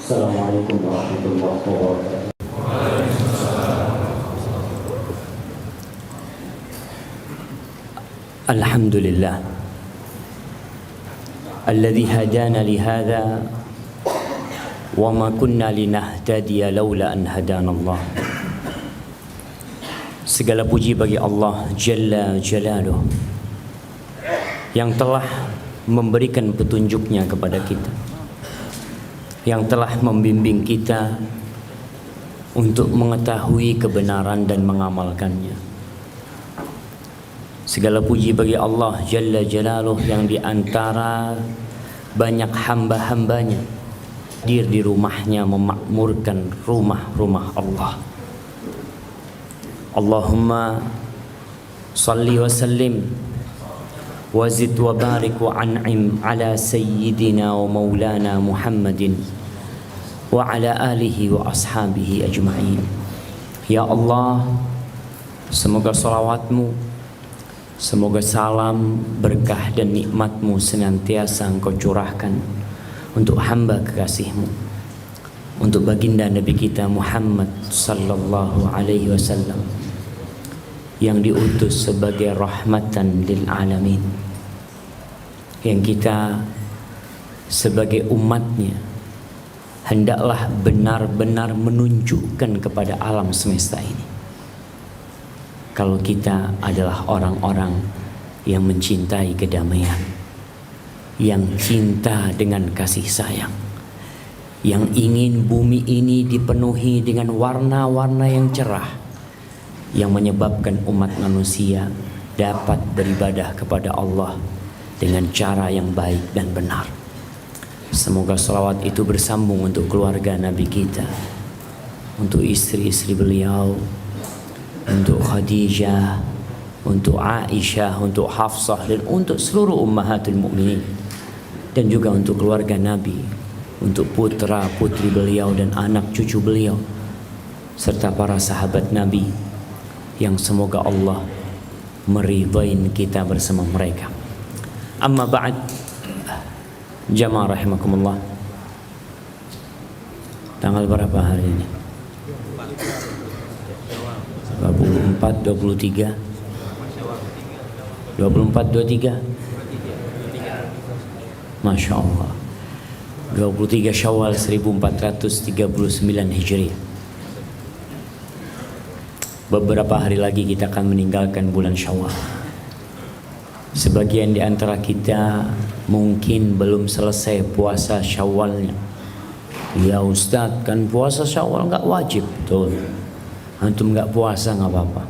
Assalamualaikum warahmatullahi wabarakatuh. Alhamdulillah alladzi hadana lihadza wa ma kunna linahtadiya laula an hadanallah. Segala puji bagi Allah Jalla Jalaluh yang telah memberikan petunjuknya kepada kita, yang telah membimbing kita untuk mengetahui kebenaran dan mengamalkannya. Segala puji bagi Allah Jalla Jalaluh yang diantara banyak hamba-hambanya hadir di rumahnya memakmurkan rumah-rumah Allah. Allahumma salli wa sallim wa zid wa barik wa an'im ala sayyidina wa maulana Muhammadin wa ala alihi wa ashabihi ajma'in. Ya Allah, semoga salawatmu, semoga salam, berkah dan nikmatmu senantiasa engkau curahkan untuk hamba kekasihmu, untuk baginda Nabi kita Muhammad sallallahu alaihi wasallam yang diutus sebagai rahmatan lil alamin, yang kita sebagai umatnya hendaklah benar-benar menunjukkan kepada alam semesta ini kalau kita adalah orang-orang yang mencintai kedamaian, yang cinta dengan kasih sayang, yang ingin bumi ini dipenuhi dengan warna-warna yang cerah, yang menyebabkan umat manusia dapat beribadah kepada Allah dengan cara yang baik dan benar. Semoga salawat itu bersambung untuk keluarga Nabi kita, untuk istri-istri beliau, untuk Khadijah, untuk Aisyah, untuk Hafsah, dan untuk seluruh ummahatul mukminin, dan juga untuk keluarga Nabi, untuk putra putri beliau dan anak cucu beliau, serta para sahabat Nabi yang semoga Allah meridhain kita bersama mereka. Amma ba'd, jamaah rahimakumullah. Tanggal berapa hari ini? 24, 23 24, 23 Masya Allah, 23 Syawal 1439 Hijriah. Beberapa hari lagi kita akan meninggalkan bulan Syawal. Sebagian di antara kita mungkin belum selesai puasa Syawalnya. Ya Ustadz, kan puasa Syawal nggak wajib. Betul. Antum nggak puasa nggak apa-apa.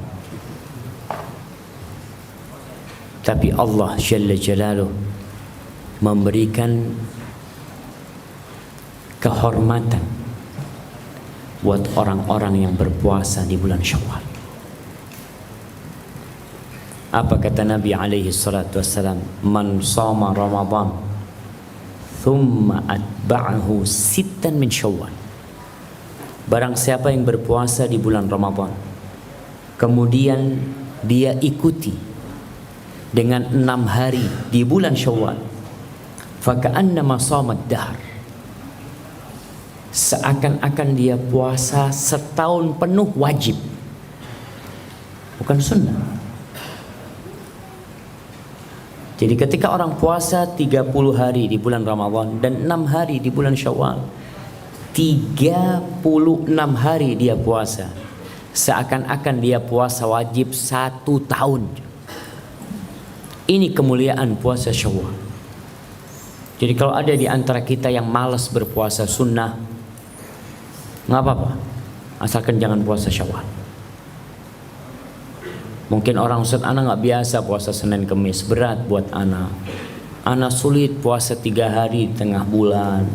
Tapi Allah Jalla Jalaluh memberikan kehormatan buat orang-orang yang berpuasa di bulan Syawal. Apa kata Nabi alaihi salatu wassalam? Man shoma Ramadan thumma atba'ahu sittan min Syawal. Barang siapa yang berpuasa di bulan Ramadan, kemudian dia ikuti dengan 6 hari di bulan Syawal, faka'annama shamat dahr, seakan-akan dia puasa setahun penuh wajib, bukan sunnah. Jadi ketika orang puasa 30 hari di bulan Ramadan dan 6 hari di bulan Syawal, 36 hari dia puasa, seakan-akan dia puasa wajib 1 tahun. Ini kemuliaan puasa Syawal. Jadi kalau ada di antara kita yang malas berpuasa sunnah, nggak apa-apa, asalkan jangan puasa Syawal. Mungkin orang Ustaz, anak nggak biasa puasa Senin Kemis, berat buat anak. Anak sulit puasa 3 hari di tengah bulan.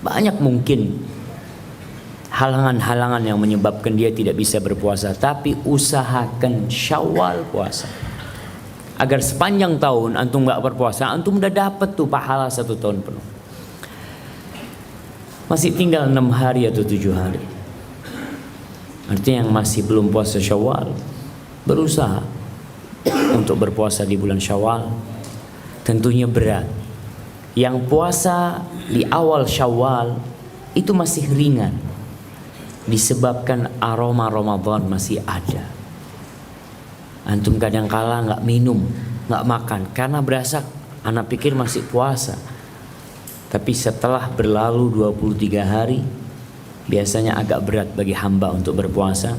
Banyak mungkin halangan-halangan yang menyebabkan dia tidak bisa berpuasa. Tapi usahakan Syawal puasa, agar sepanjang tahun antum nggak berpuasa, antum udah dapat tuh pahala 1 tahun penuh. Masih tinggal 6 hari atau 7 hari. Artinya yang masih belum puasa Syawal, berusaha untuk berpuasa di bulan Syawal. Tentunya berat. Yang puasa di awal Syawal itu masih ringan, disebabkan aroma Ramadan masih ada. Antum kadang kala nggak minum, nggak makan karena berasa anak pikir masih puasa. Tapi setelah berlalu 23 hari biasanya agak berat bagi hamba untuk berpuasa.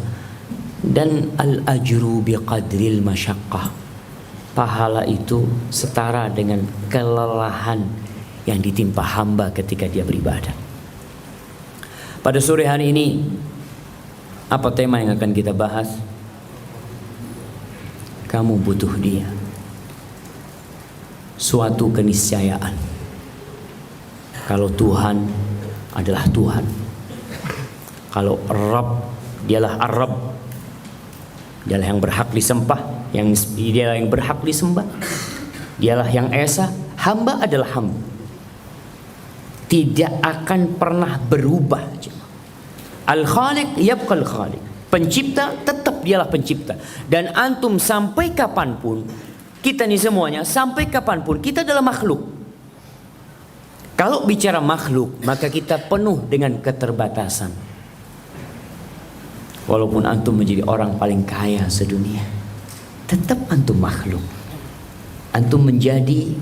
Dan al-ajru biqadril masyaqqah, pahala itu setara dengan kelelahan yang ditimpa hamba ketika dia beribadah. Pada sore hari ini, apa tema yang akan kita bahas? Kamu butuh dia. Suatu keniscayaan. Kalau Tuhan adalah Tuhan, kalau Rabb, dialah Ar-Rabb, dialah yang berhak disembah, dialah yang berhak disembah, dialah yang esa, hamba adalah hamba, tidak akan pernah berubah. Al-Khaliq yabqal Khaliq, pencipta tetap dialah pencipta. Dan antum sampai kapanpun, kita nih semuanya sampai kapanpun kita adalah makhluk. Kalau bicara makhluk, maka kita penuh dengan keterbatasan. Walaupun antum menjadi orang paling kaya sedunia, tetap antum makhluk. Antum menjadi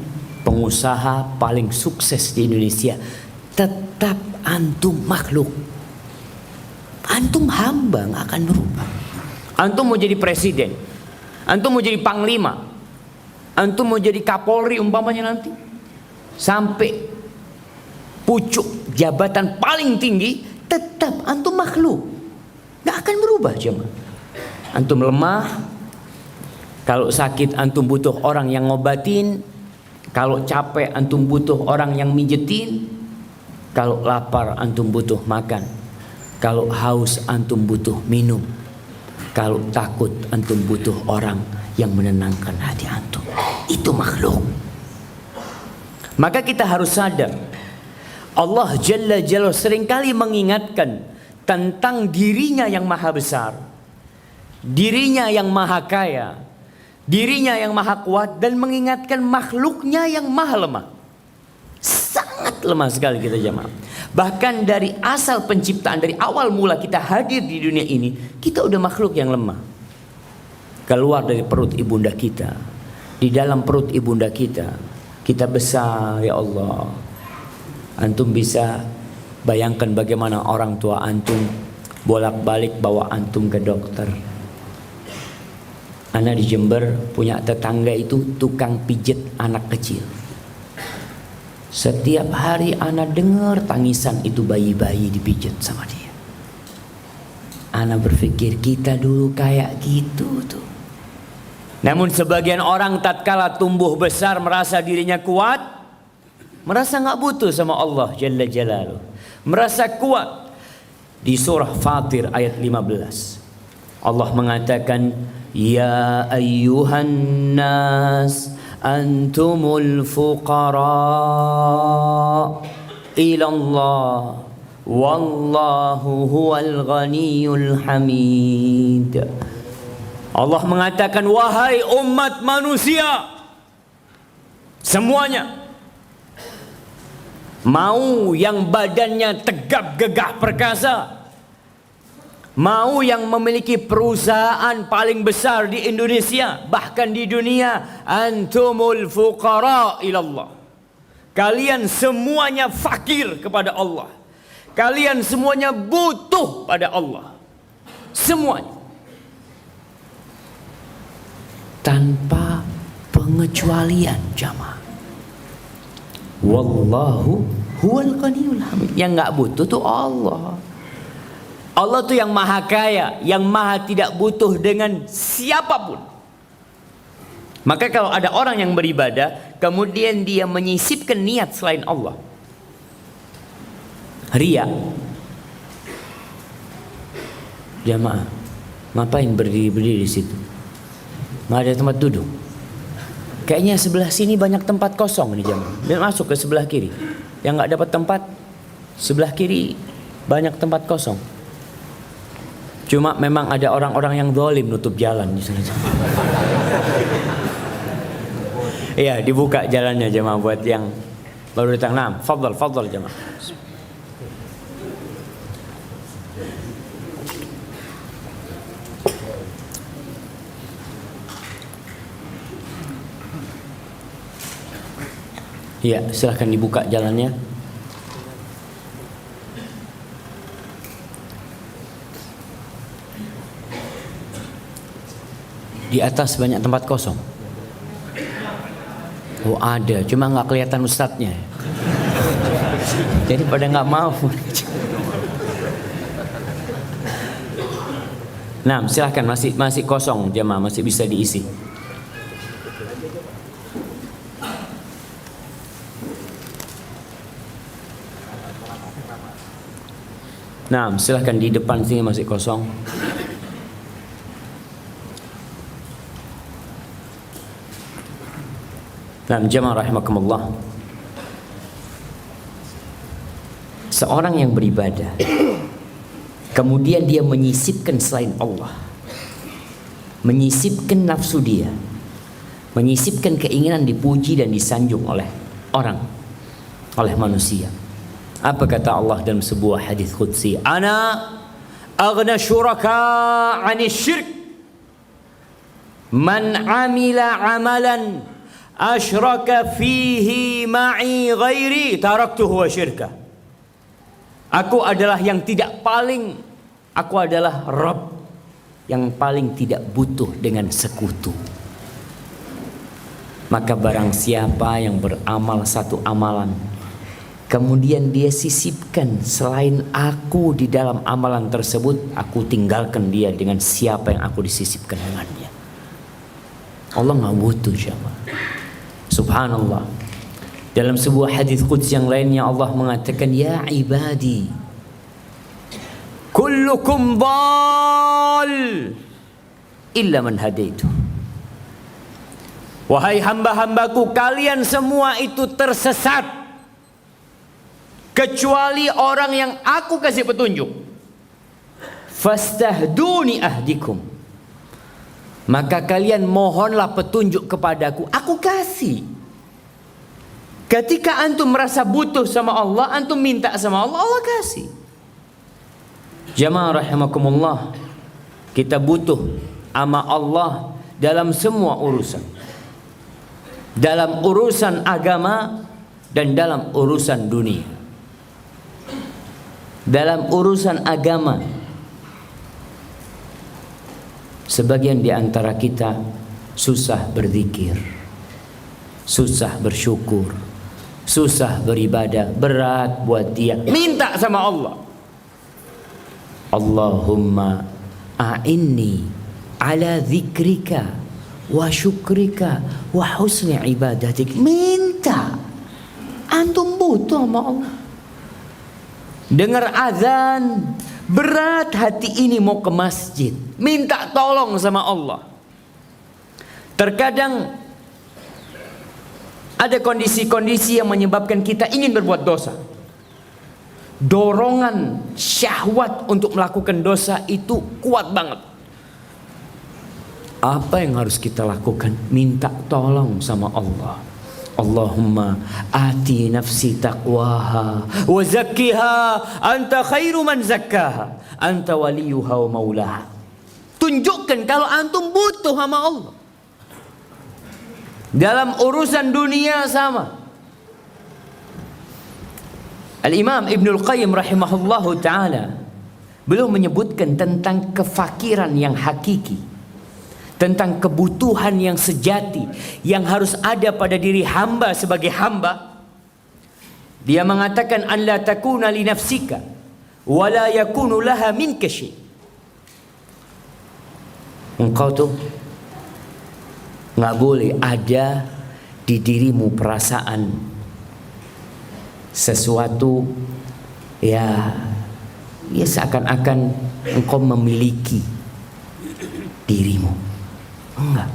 pengusaha paling sukses di Indonesia, tetap antum makhluk. Antum hamba, nggak akan berubah. Antum mau jadi presiden, antum mau jadi panglima, antum mau jadi kapolri umpamanya nanti, sampai pucuk jabatan paling tinggi, tetap antum makhluk, nggak akan berubah jemaah. Antum lemah, kalau sakit antum butuh orang yang ngobatin, kalau capek antum butuh orang yang mijetin, kalau lapar antum butuh makan, kalau haus antum butuh minum, kalau takut antum butuh orang yang menenangkan hati antum. Itu makhluk. Maka kita harus sadar, Allah Jalla Jalla seringkali mengingatkan tentang dirinya yang maha besar, dirinya yang maha kaya, dirinya yang maha kuat, dan mengingatkan makhluknya yang maha lemah. Sangat lemah sekali kita jemaah. Bahkan dari asal penciptaan, dari awal mula kita hadir di dunia ini, kita udah makhluk yang lemah. Keluar dari perut ibunda kita, di dalam perut ibunda kita, kita besar ya Allah. Antum bisa bayangkan bagaimana orang tua antum bolak-balik bawa antum ke dokter. Ana di Jember punya tetangga itu tukang pijet anak kecil. Setiap hari ana dengar tangisan itu bayi-bayi dipijet sama dia. Ana berpikir kita dulu kayak gitu tuh. Namun sebagian orang tatkala tumbuh besar merasa dirinya kuat, merasa nggak butuh sama Allah Jalla Jalaluh, merasa kuat. Di surah Fatir ayat 15 Allah mengatakan, ya ayyuhan nas antumul fuqara ilallah wallahu huwal ghaniyul hamid. Allah mengatakan, wahai umat manusia semuanya, mau yang badannya tegap gegah perkasa, mau yang memiliki perusahaan paling besar di Indonesia, bahkan di dunia, antumul fuqara ilallah. Kalian semuanya fakir kepada Allah. Kalian semuanya butuh pada Allah. Semuanya. Tanpa pengecualian jamaah. Wallahu huwal ghaniyul hamid. Yang nggak butuh tuh Allah. Allah tuh yang maha kaya, yang maha tidak butuh dengan siapapun. Maka kalau ada orang yang beribadah, kemudian dia menyisipkan niat selain Allah, ria, jamaah, ngapain berdiri di situ? Nggak ada tempat duduk. Kayaknya sebelah sini banyak tempat kosong nih jamaah. Dan masuk ke sebelah kiri. Yang nggak dapat tempat, sebelah kiri banyak tempat kosong. Cuma memang ada orang-orang yang zalim nutup jalan di sana. Iya, dibuka jalannya jemaah buat yang baru datang. Nah, fadhal jemaah. Ya, silahkan dibuka jalannya. Di atas banyak tempat kosong. Oh ada, cuma nggak kelihatan ustadznya. Jadi pada nggak mau. Nah, silahkan, masih kosong jemaah, masih bisa diisi. Nah, silahkan di depan sini masih kosong. Nah, jemaah rahimakumullah. Seorang yang beribadah kemudian dia menyisipkan selain Allah, menyisipkan nafsu dia, menyisipkan keinginan dipuji dan disanjung oleh orang, oleh manusia. Apa kata Allah dalam sebuah hadis qudsi? Ana aghna syuraka 'ani syirk. Man 'amila amalan asyraka fihi ma'i ghairi taraktuhu wa syirka. Aku adalah yang tidak paling, aku adalah Rabb yang paling tidak butuh dengan sekutu. Maka barang siapa yang beramal satu amalan, kemudian dia sisipkan selain aku di dalam amalan tersebut, aku tinggalkan dia dengan siapa yang aku disisipkan dengannya. Allah nggak butuh jemaah. Subhanallah. Dalam sebuah hadis qudsi yang lainnya Allah mengatakan, ya ibadi, kullukum dhal illa man hadaitu. Wahai hamba-hambaku, kalian semua itu tersesat kecuali orang yang aku kasih petunjuk. Fastahduni ahdikum. Maka kalian mohonlah petunjuk kepadaku, aku kasih. Ketika antum merasa butuh sama Allah, antum minta sama Allah, Allah kasih. Jamaah rahimakumullah, kita butuh sama Allah dalam semua urusan. Dalam urusan agama dan dalam urusan dunia. Dalam urusan agama, sebagian di antara kita susah berzikir, susah bersyukur, susah beribadah, berat buat dia. Minta sama Allah, Allahumma a'inni ala dzikrika wa syukrika wa husni ibadatik. Minta. Antum butuh sama Allah. Dengar azan, berat hati ini mau ke masjid, minta tolong sama Allah. Terkadang ada kondisi-kondisi yang menyebabkan kita ingin berbuat dosa. Dorongan syahwat untuk melakukan dosa itu kuat banget. Apa yang harus kita lakukan? Minta tolong sama Allah. Allahumma ati nafsi taqwaha wa zakkiha anta khairu man zakkaha anta waliyuha wa maulaha. Tunjukkan kalau antum butuh sama Allah. Dalam urusan dunia sama. Al-Imam Ibnul Qayyim rahimahullahu ta'ala beliau menyebutkan tentang kefakiran yang hakiki, tentang kebutuhan yang sejati yang harus ada pada diri hamba sebagai hamba. Dia mengatakan, an la takuna li nafsika wa la yakunu laha minka syai'. Engkau tuh nggak boleh ada di dirimu perasaan sesuatu ya seakan-akan engkau memiliki dirimu. Enggak.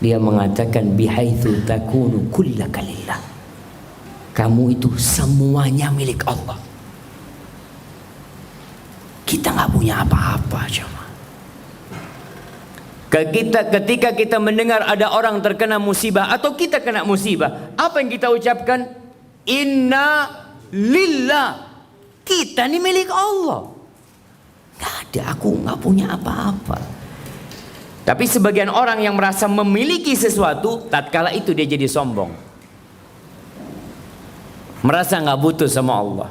Dia mengatakan bihaitsu takunu kullaka lillah. Kamu itu semuanya milik Allah. Kita nggak punya apa-apa cuma. Ketika kita mendengar ada orang terkena musibah atau kita kena musibah, apa yang kita ucapkan? Inna lillah. Kita ini milik Allah. Gak ada, aku gak punya apa-apa. Tapi sebagian orang yang merasa memiliki sesuatu, tatkala itu dia jadi sombong, merasa nggak butuh sama Allah.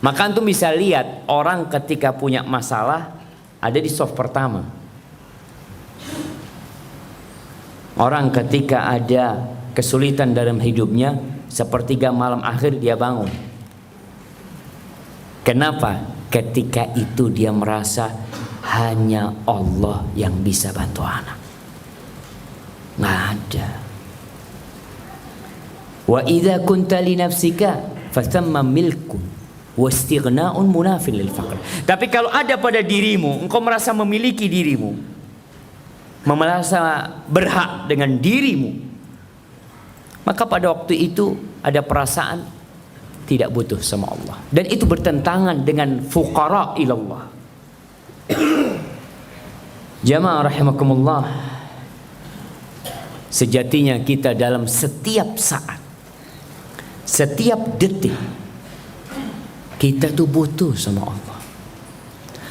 Maka antum bisa lihat orang ketika punya masalah ada di soft pertama. Orang ketika ada kesulitan dalam hidupnya, sepertiga malam akhir dia bangun. Kenapa? Ketika itu dia merasa hanya Allah yang bisa bantu anak. Nggak ada. Wa idza kunta li nafsika fathamma milkun wastighna'un munafil lil faqr. Tapi kalau ada pada dirimu, engkau merasa memiliki dirimu, merasa berhak dengan dirimu, maka pada waktu itu ada perasaan tidak butuh sama Allah, dan itu bertentangan dengan fuqara ilallah. Jamaah rahimakumullah, sejatinya kita dalam setiap saat, setiap detik, kita tuh butuh sama Allah.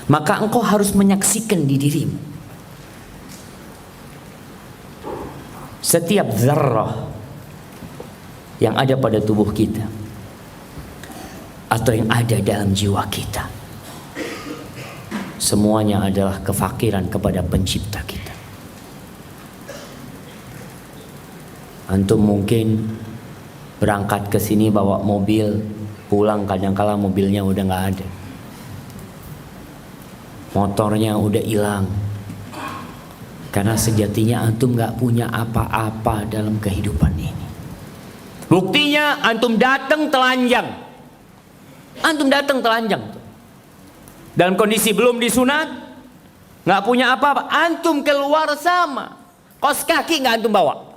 Maka engkau harus menyaksikan di dirimu setiap zarrah yang ada pada tubuh kita atau yang ada dalam jiwa kita, semuanya adalah kefakiran kepada pencipta kita. Antum mungkin berangkat ke sini bawa mobil, pulang kadang-kala mobilnya udah nggak ada, motornya udah hilang, karena sejatinya antum nggak punya apa-apa dalam kehidupan ini. Buktinya antum datang telanjang, dalam kondisi belum disunat, nggak punya apa-apa, antum keluar sama kos kaki nggak antum bawa.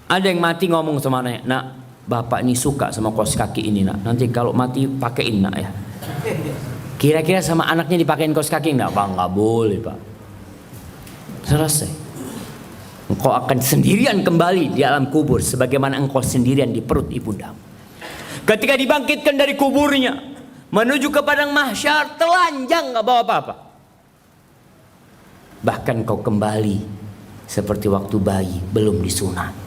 Ada yang mati ngomong sama anaknya, nak, bapak ini suka sama kos kaki ini, nak, nanti kalau mati pakein, nak, ya. Kira-kira sama anaknya dipakein kos kaki nggak? Pak, nggak boleh, pak. Selesai. Engkau akan sendirian kembali di alam kubur sebagaimana engkau sendirian di perut ibundamu. Ketika dibangkitkan dari kuburnya menuju ke padang mahsyar, telanjang, nggak bawa apa-apa. Bahkan kau kembali seperti waktu bayi belum disunat.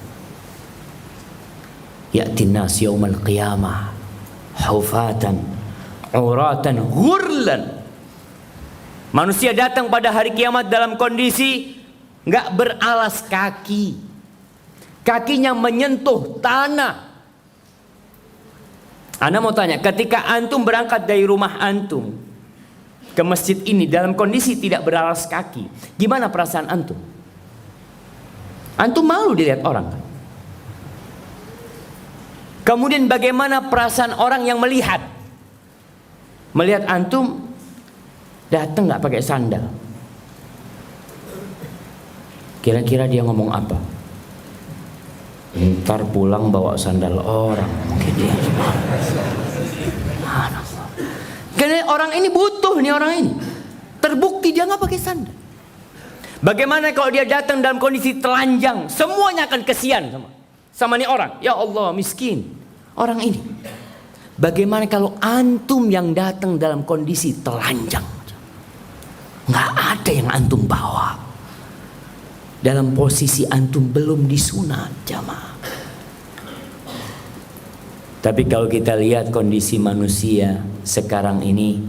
Ya'tin nas yaumal qiyamah hufatan uratan ghurlan. Manusia datang pada hari kiamat dalam kondisi nggak beralas kaki, kakinya menyentuh tanah. Ana mau tanya, ketika antum berangkat dari rumah antum ke masjid ini dalam kondisi tidak beralas kaki, gimana perasaan antum? Antum malu dilihat orang. Kemudian bagaimana perasaan orang yang melihat antum datang nggak pakai sandal? Kira-kira dia ngomong apa? Ntar pulang bawa sandal orang, mungkin dia. Karena orang ini butuh nih, orang ini terbukti dia nggak pakai sandal. Bagaimana kalau dia datang dalam kondisi telanjang? Semuanya akan kesian sama nih orang. Ya Allah, miskin orang ini. Bagaimana kalau antum yang datang dalam kondisi telanjang? Nggak ada yang antum bawa. Dalam posisi antum belum disunat, jamaah. Tapi kalau kita lihat kondisi manusia sekarang ini,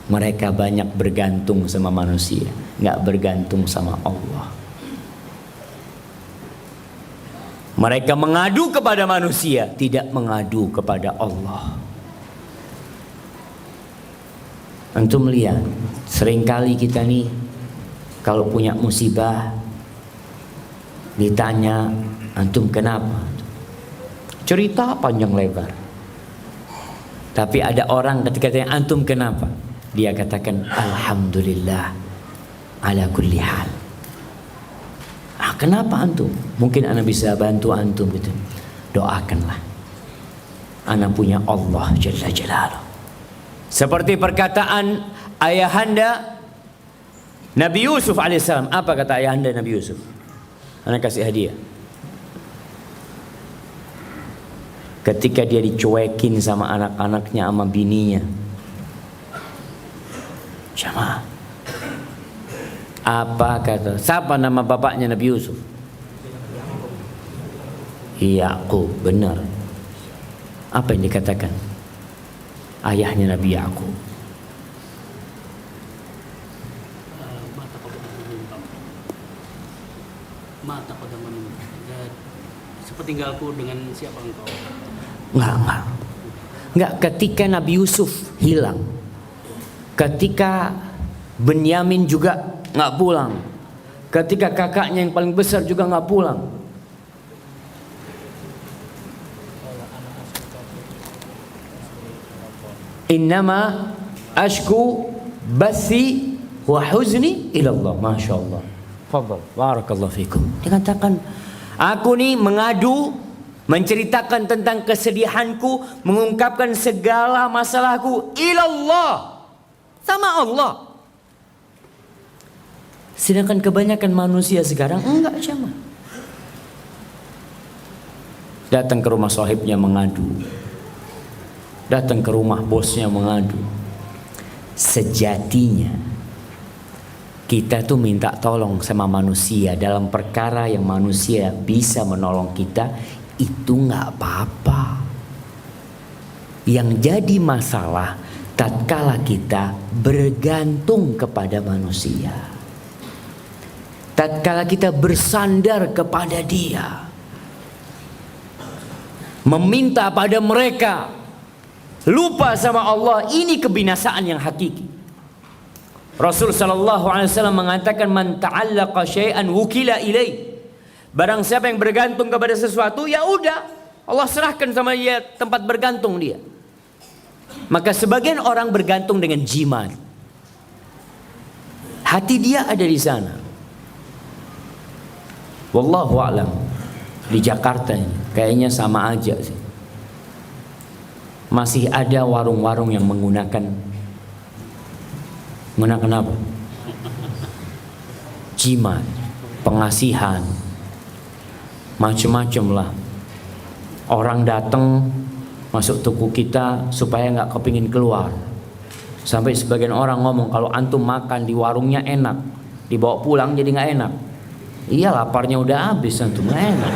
mereka banyak bergantung sama manusia, nggak bergantung sama Allah. Mereka mengadu kepada manusia, tidak mengadu kepada Allah. Antum lihat, seringkali kita nih kalau punya musibah ditanya, antum kenapa? Cerita panjang lebar. Tapi ada orang ketika tanya, antum kenapa? Dia katakan, alhamdulillah ala kulli hal. Kenapa antum? Mungkin ana bisa bantu antum gitu. Doakanlah. Ana punya Allah Jalla Jalaluh. Seperti perkataan ayahanda Nabi Yusuf alaihissalam. Apa kata ayahanda Nabi Yusuf? Ana kasih hadiah. Ketika dia dicuekin sama anak-anaknya, sama bininya. Jamaah. Apa kata? Siapa nama bapaknya Nabi Yusuf? Yaqub, benar. Apa yang dikatakan ayahnya Nabi Yaqub? Mata kodaman sepertinggalku dengan siapa engkau? Enggak, ketika Nabi Yusuf hilang, ketika Benyamin juga nggak pulang, ketika kakaknya yang paling besar juga nggak pulang, innama ashku basi wa huzni ilallah. Masya Allah. Fadal. Barakallahu fikum. Dikatakan, aku nih mengadu, menceritakan tentang kesedihanku, mengungkapkan segala masalahku ilallah, sama Allah. Sedangkan kebanyakan manusia sekarang enggak jamaah. Datang ke rumah sahibnya mengadu, datang ke rumah bosnya mengadu. Sejatinya kita tuh minta tolong sama manusia dalam perkara yang manusia bisa menolong kita, itu nggak apa-apa. Yang jadi masalah tatkala kita bergantung kepada manusia, tatkala kita bersandar kepada dia, meminta pada mereka, lupa sama Allah, ini kebinasaan yang hakiki. Rasul sallallahu alaihi wasallam mengatakan, man ta'allaqa syai'an wukila ilaih. Barang siapa yang bergantung kepada sesuatu, ya udah Allah serahkan sama dia tempat bergantung dia. Maka sebagian orang bergantung dengan jimat. Hati dia ada di sana. Wallahu a'lam. Di Jakarta ini kayaknya sama aja sih. Masih ada warung-warung yang menggunakan apa? Jimat, pengasihan, macam-macam lah. Orang datang masuk toko kita supaya nggak kepingin keluar. Sampai sebagian orang ngomong, kalau antum makan di warungnya enak, dibawa pulang jadi nggak enak. Iya, laparnya udah habis, antum nggak enak.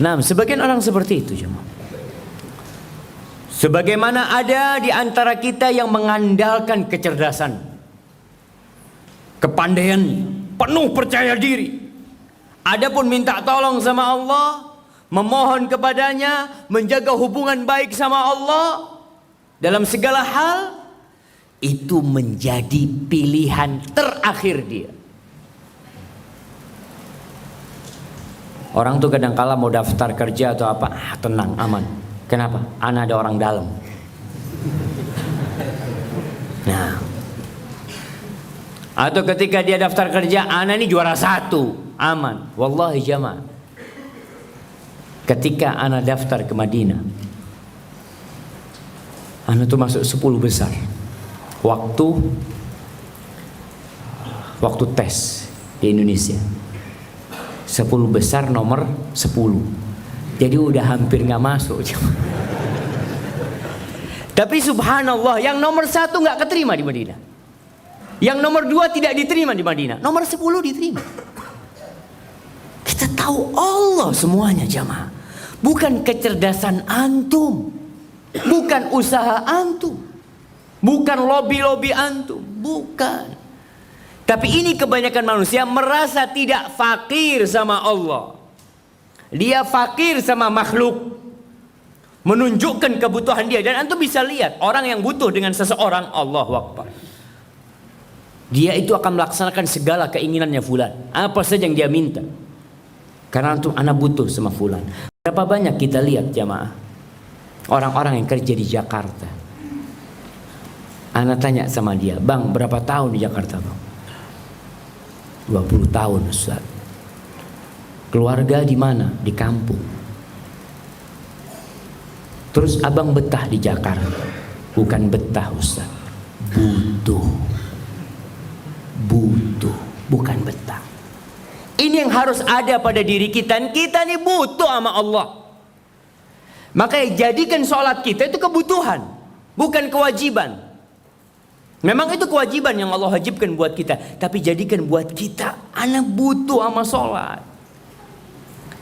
Nah, sebagian orang seperti itu cuma. Sebagaimana ada di antara kita yang mengandalkan kecerdasan, kepandaian, penuh percaya diri. Adapun minta tolong sama Allah, memohon kepadanya, menjaga hubungan baik sama Allah dalam segala hal, itu menjadi pilihan terakhir dia. Orang tuh kadang-kala mau daftar kerja atau apa, tenang, aman. Kenapa? Ana ada orang dalam. Nah, atau ketika dia daftar kerja, ana ini juara 1, aman. Wallahi jamaah, ketika ana daftar ke Madinah, ana tuh masuk 10 besar. Waktu tes di Indonesia, 10 besar nomor 10. Jadi udah hampir nggak masuk. Tapi subhanallah, yang nomor 1 nggak keterima di Madinah. Yang nomor 2 tidak diterima di Madinah. Nomor 10 diterima. Kita tahu Allah semuanya jamaah. Bukan kecerdasan antum, bukan usaha antum, bukan lobby-lobby antum, bukan. Tapi ini kebanyakan manusia merasa tidak fakir sama Allah. Dia fakir sama makhluk, menunjukkan kebutuhan dia. Dan antum bisa lihat orang yang butuh dengan seseorang, Allahu Akbar, dia itu akan melaksanakan segala keinginannya fulan, apa saja yang dia minta, karena antum, anak butuh sama fulan. Berapa banyak kita lihat jamaah orang-orang yang kerja di Jakarta, anak tanya sama dia, bang berapa tahun di Jakarta bang? 20 tahun Ustaz. Keluarga di mana? Di kampung. Terus abang betah di Jakarta? Bukan betah Ustaz, butuh, bukan betah. Ini yang harus ada pada diri kita. Kita ini butuh sama Allah. Makanya jadikan sholat kita itu kebutuhan, bukan kewajiban. Memang itu kewajiban yang Allah wajibkan buat kita, tapi jadikan buat kita, ana butuh sama sholat.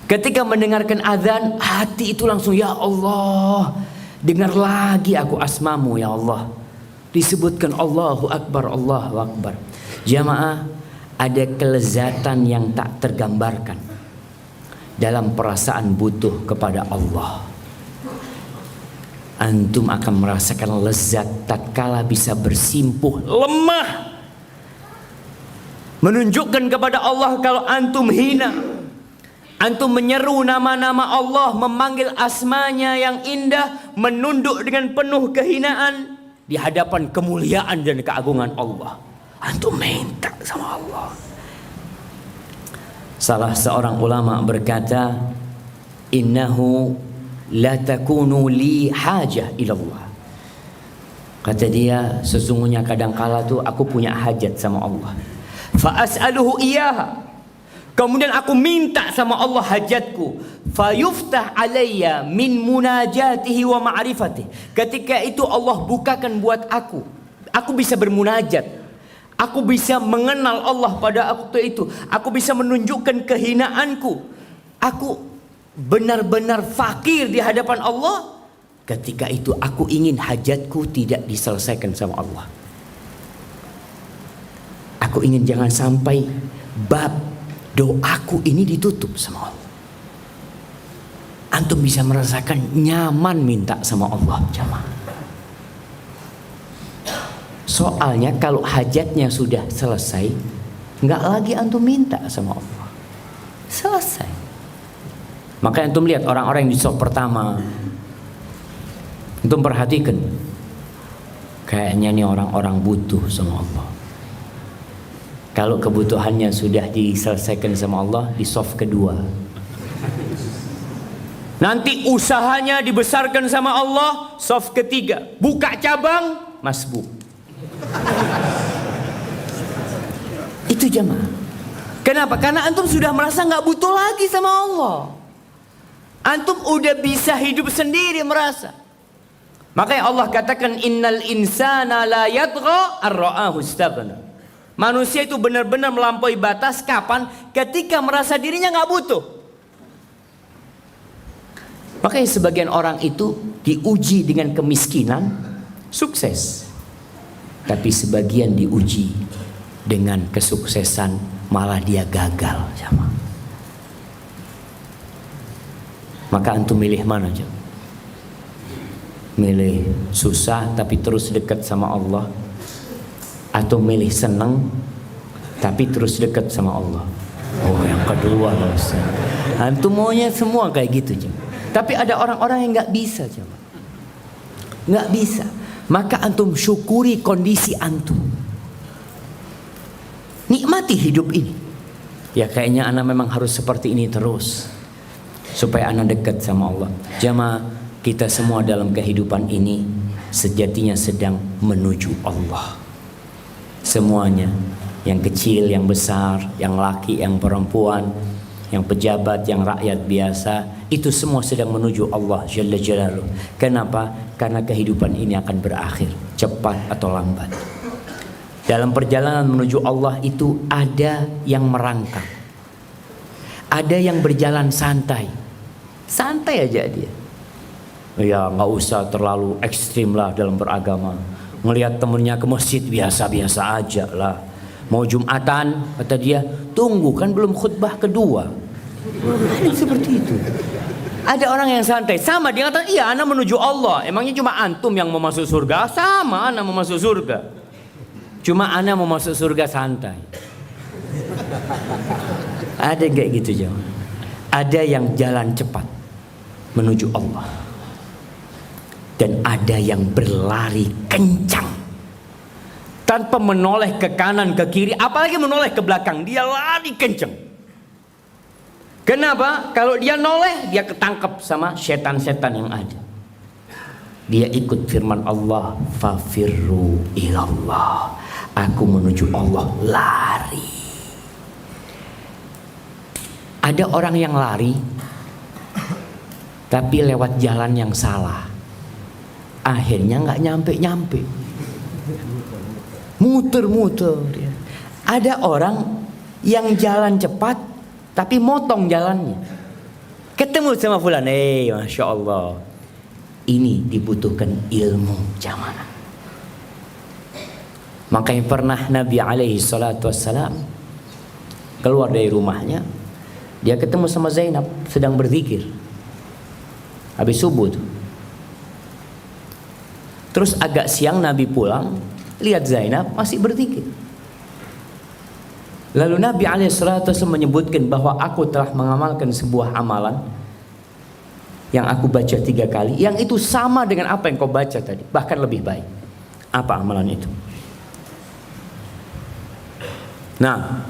Ketika mendengarkan azan, hati itu langsung, ya Allah, dengar lagi aku asmamu ya Allah. Disebutkan Allahu Akbar, Allahu Akbar. Jamaah, ada kelezatan yang tak tergambarkan dalam perasaan butuh kepada Allah. Antum akan merasakan lezat tatkala bisa bersimpuh lemah, menunjukkan kepada Allah kalau antum hina. Antum menyeru nama-nama Allah, memanggil asmanya yang indah, menunduk dengan penuh kehinaan di hadapan kemuliaan dan keagungan Allah. Antum minta sama Allah. Salah seorang ulama berkata, innahu la takunu li hajah ilallah. Kata dia, sesungguhnya kadangkala tuh aku punya hajat sama Allah. Fa as'aluhu iyaha. Kemudian aku minta sama Allah hajatku. Fa yuftah alayya min munajatihi wa ma'rifatih. Ketika itu Allah bukakan buat aku. Aku bisa bermunajat. Aku bisa mengenal Allah pada waktu itu. Aku bisa menunjukkan kehinaanku. Aku benar-benar fakir di hadapan Allah. Ketika itu aku ingin hajatku tidak diselesaikan sama Allah. Aku ingin jangan sampai bab doaku ini ditutup sama Allah. Antum bisa merasakan nyaman minta sama Allah, jamaah. Soalnya kalau hajatnya sudah selesai, nggak lagi antum minta sama Allah. Selesai. Makanya antum lihat orang-orang yang di saf pertama, antum perhatikan, kayaknya nih orang-orang butuh sama Allah. Kalau kebutuhannya sudah diselesaikan sama Allah, di saf kedua, nanti usahanya dibesarkan sama Allah, saf ketiga, buka cabang, masbuk. Itu jamaah. Kenapa? Karena antum sudah merasa nggak butuh lagi sama Allah. Antum udah bisa hidup sendiri merasa. Makanya Allah katakan innal insana la yatgha ar-ra'ahu istaghna. Manusia itu benar-benar melampaui batas kapan? Ketika merasa dirinya nggak butuh. Makanya sebagian orang itu diuji dengan kemiskinan, sukses. Tapi sebagian diuji dengan kesuksesan, malah dia gagal. Sama. Maka antum milih mana aja? Milih susah tapi terus dekat sama Allah, atau milih senang tapi terus dekat sama Allah? Oh, yang kedua lah Ustaz. Antum maunya semua kayak gitu aja. Tapi ada orang-orang yang nggak bisa, coba. Nggak bisa. Maka antum syukuri kondisi antum. Nikmati hidup ini. Ya kayaknya anak memang harus seperti ini terus, supaya anak dekat sama Allah. Jamaah, kita semua dalam kehidupan ini sejatinya sedang menuju Allah. Semuanya, yang kecil, yang besar, yang laki, yang perempuan, yang pejabat, yang rakyat biasa, itu semua sedang menuju Allah Jalla Jalaluh. Kenapa? Karena kehidupan ini akan berakhir, cepat atau lambat. Dalam perjalanan menuju Allah itu ada yang merangkak, ada yang berjalan santai, santai aja dia. Ya nggak usah terlalu ekstrim lah dalam beragama. Ngelihat temennya ke masjid biasa-biasa aja lah. Mau Jumatan, kata dia, tunggu kan belum khutbah kedua. Ada seperti itu. Ada orang yang santai, sama dia kata, iya ana menuju Allah. Emangnya cuma antum yang mau masuk surga? Sama, ana mau masuk surga. Cuma ana mau masuk surga santai. Ada kayak gitu jemaah. Ada yang jalan cepat menuju Allah, dan ada yang berlari kencang tanpa menoleh ke kanan ke kiri, apalagi menoleh ke belakang. Dia lari kencang. Kenapa? Kalau dia noleh, dia ketangkep sama setan-setan yang ada. Dia ikut firman Allah, fafirru ilallah. Aku menuju Allah, lari. Ada orang yang lari tapi lewat jalan yang salah, akhirnya nggak nyampe-nyampe. muter-muter ya. Ada orang yang jalan cepat tapi motong jalannya. Ketemu sama fulan, Masya Allah. Ini dibutuhkan ilmu jamaah. Makanya pernah Nabi alaihi salatu wassalam keluar dari rumahnya, dia ketemu sama Zainab sedang berzikir habis subuh tuh. Terus agak siang Nabi pulang, lihat Zainab masih berzikir. Lalu Nabi alaihi salatu wassalam menyebutkan bahwa aku telah mengamalkan sebuah amalan yang aku baca 3 kali, yang itu sama dengan apa yang kau baca tadi, bahkan lebih baik. Apa amalan itu? Nah,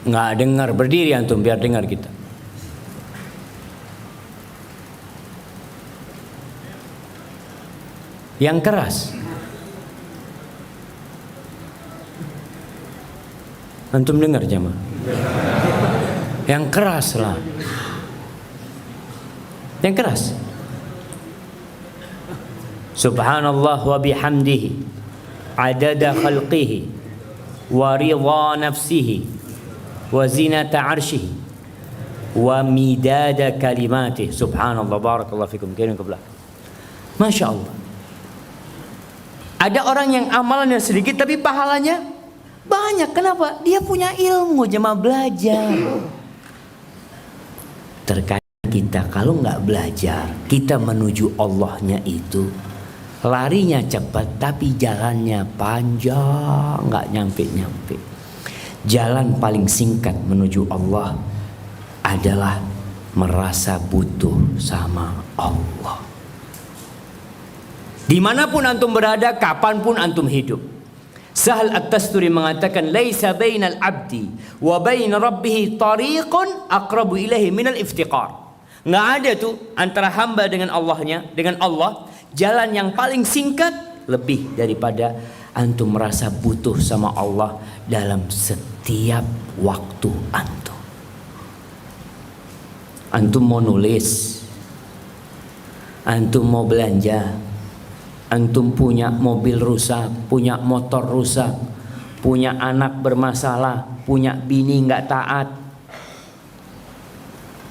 nggak dengar, berdiri antum biar dengar kita. Yang keras. Antum dengar jemaah? Yang keras lah. Yang keras. Subhanallah wa bihamdihi adada khalqihi wa ridha nafsihi wa zinata arshihi wa midada kalimatih. Subhanallah, barakallahu fikum. Kirim ke belakang. Masya Allah. Ada orang yang amalannya sedikit tapi pahalanya banyak. Kenapa? Dia punya ilmu, jemaah, belajar. Terkadang kita kalau nggak belajar, kita menuju Allahnya itu larinya cepat tapi jalannya panjang, nggak nyampe-nyampe. Jalan paling singkat menuju Allah adalah merasa butuh sama Allah. Dimanapun antum berada, kapanpun antum hidup. Sahal At-Tasturi mengatakan, laisa bainal abdi wa bain rabbih tariqun aqrabu ilaihi minal iftiqar. Nggak ada tuh antara hamba dengan Allahnya, dengan Allah, jalan yang paling singkat lebih daripada antum merasa butuh sama Allah dalam setiap waktu antum. Antum mau nulis, antum mau belanja, antum punya mobil rusak, punya motor rusak, punya anak bermasalah, punya bini nggak taat.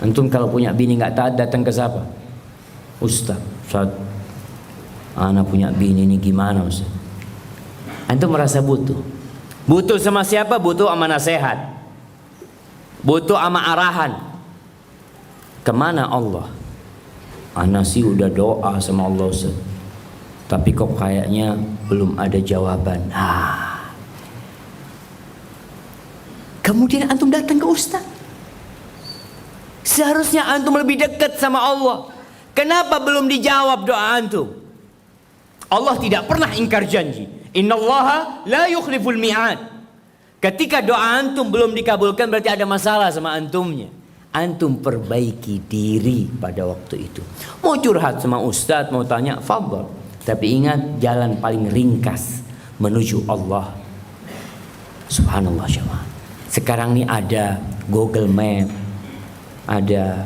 Antum kalau punya bini nggak taat datang ke siapa? Ustaz, anak punya bini ini gimana Ustaz? Antum merasa butuh. Butuh sama siapa? Butuh sama nasihat. Butuh sama arahan. Kemana Allah? Ana sih udah doa sama Allah Ustaz, tapi kok kayaknya belum ada jawaban. Kemudian antum datang ke ustaz. Seharusnya antum lebih dekat sama Allah. Kenapa belum dijawab doa antum? Allah tidak pernah ingkar janji. Innallaha la yukhliful mi'ad. Ketika doa antum belum dikabulkan berarti ada masalah sama antumnya. Antum perbaiki diri pada waktu itu. Mau curhat sama ustaz, mau tanya, fadhal. Tapi ingat, jalan paling ringkas menuju Allah. Subhanallah jemaah. Sekarang ini ada Google Map, ada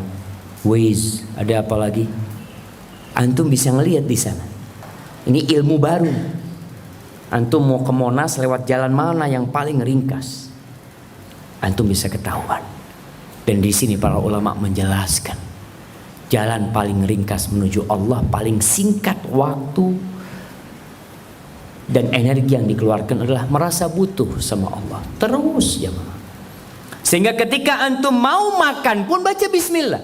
Waze, ada apa lagi? Antum bisa ngelihat di sana. Ini ilmu baru. Antum mau ke Monas lewat jalan mana yang paling ringkas? Antum bisa ketahuan. Dan di sini para ulama menjelaskan jalan paling ringkas menuju Allah, paling singkat waktu dan energi yang dikeluarkan adalah merasa butuh sama Allah. Terus jemaah. Sehingga ketika antum mau makan pun baca bismillah.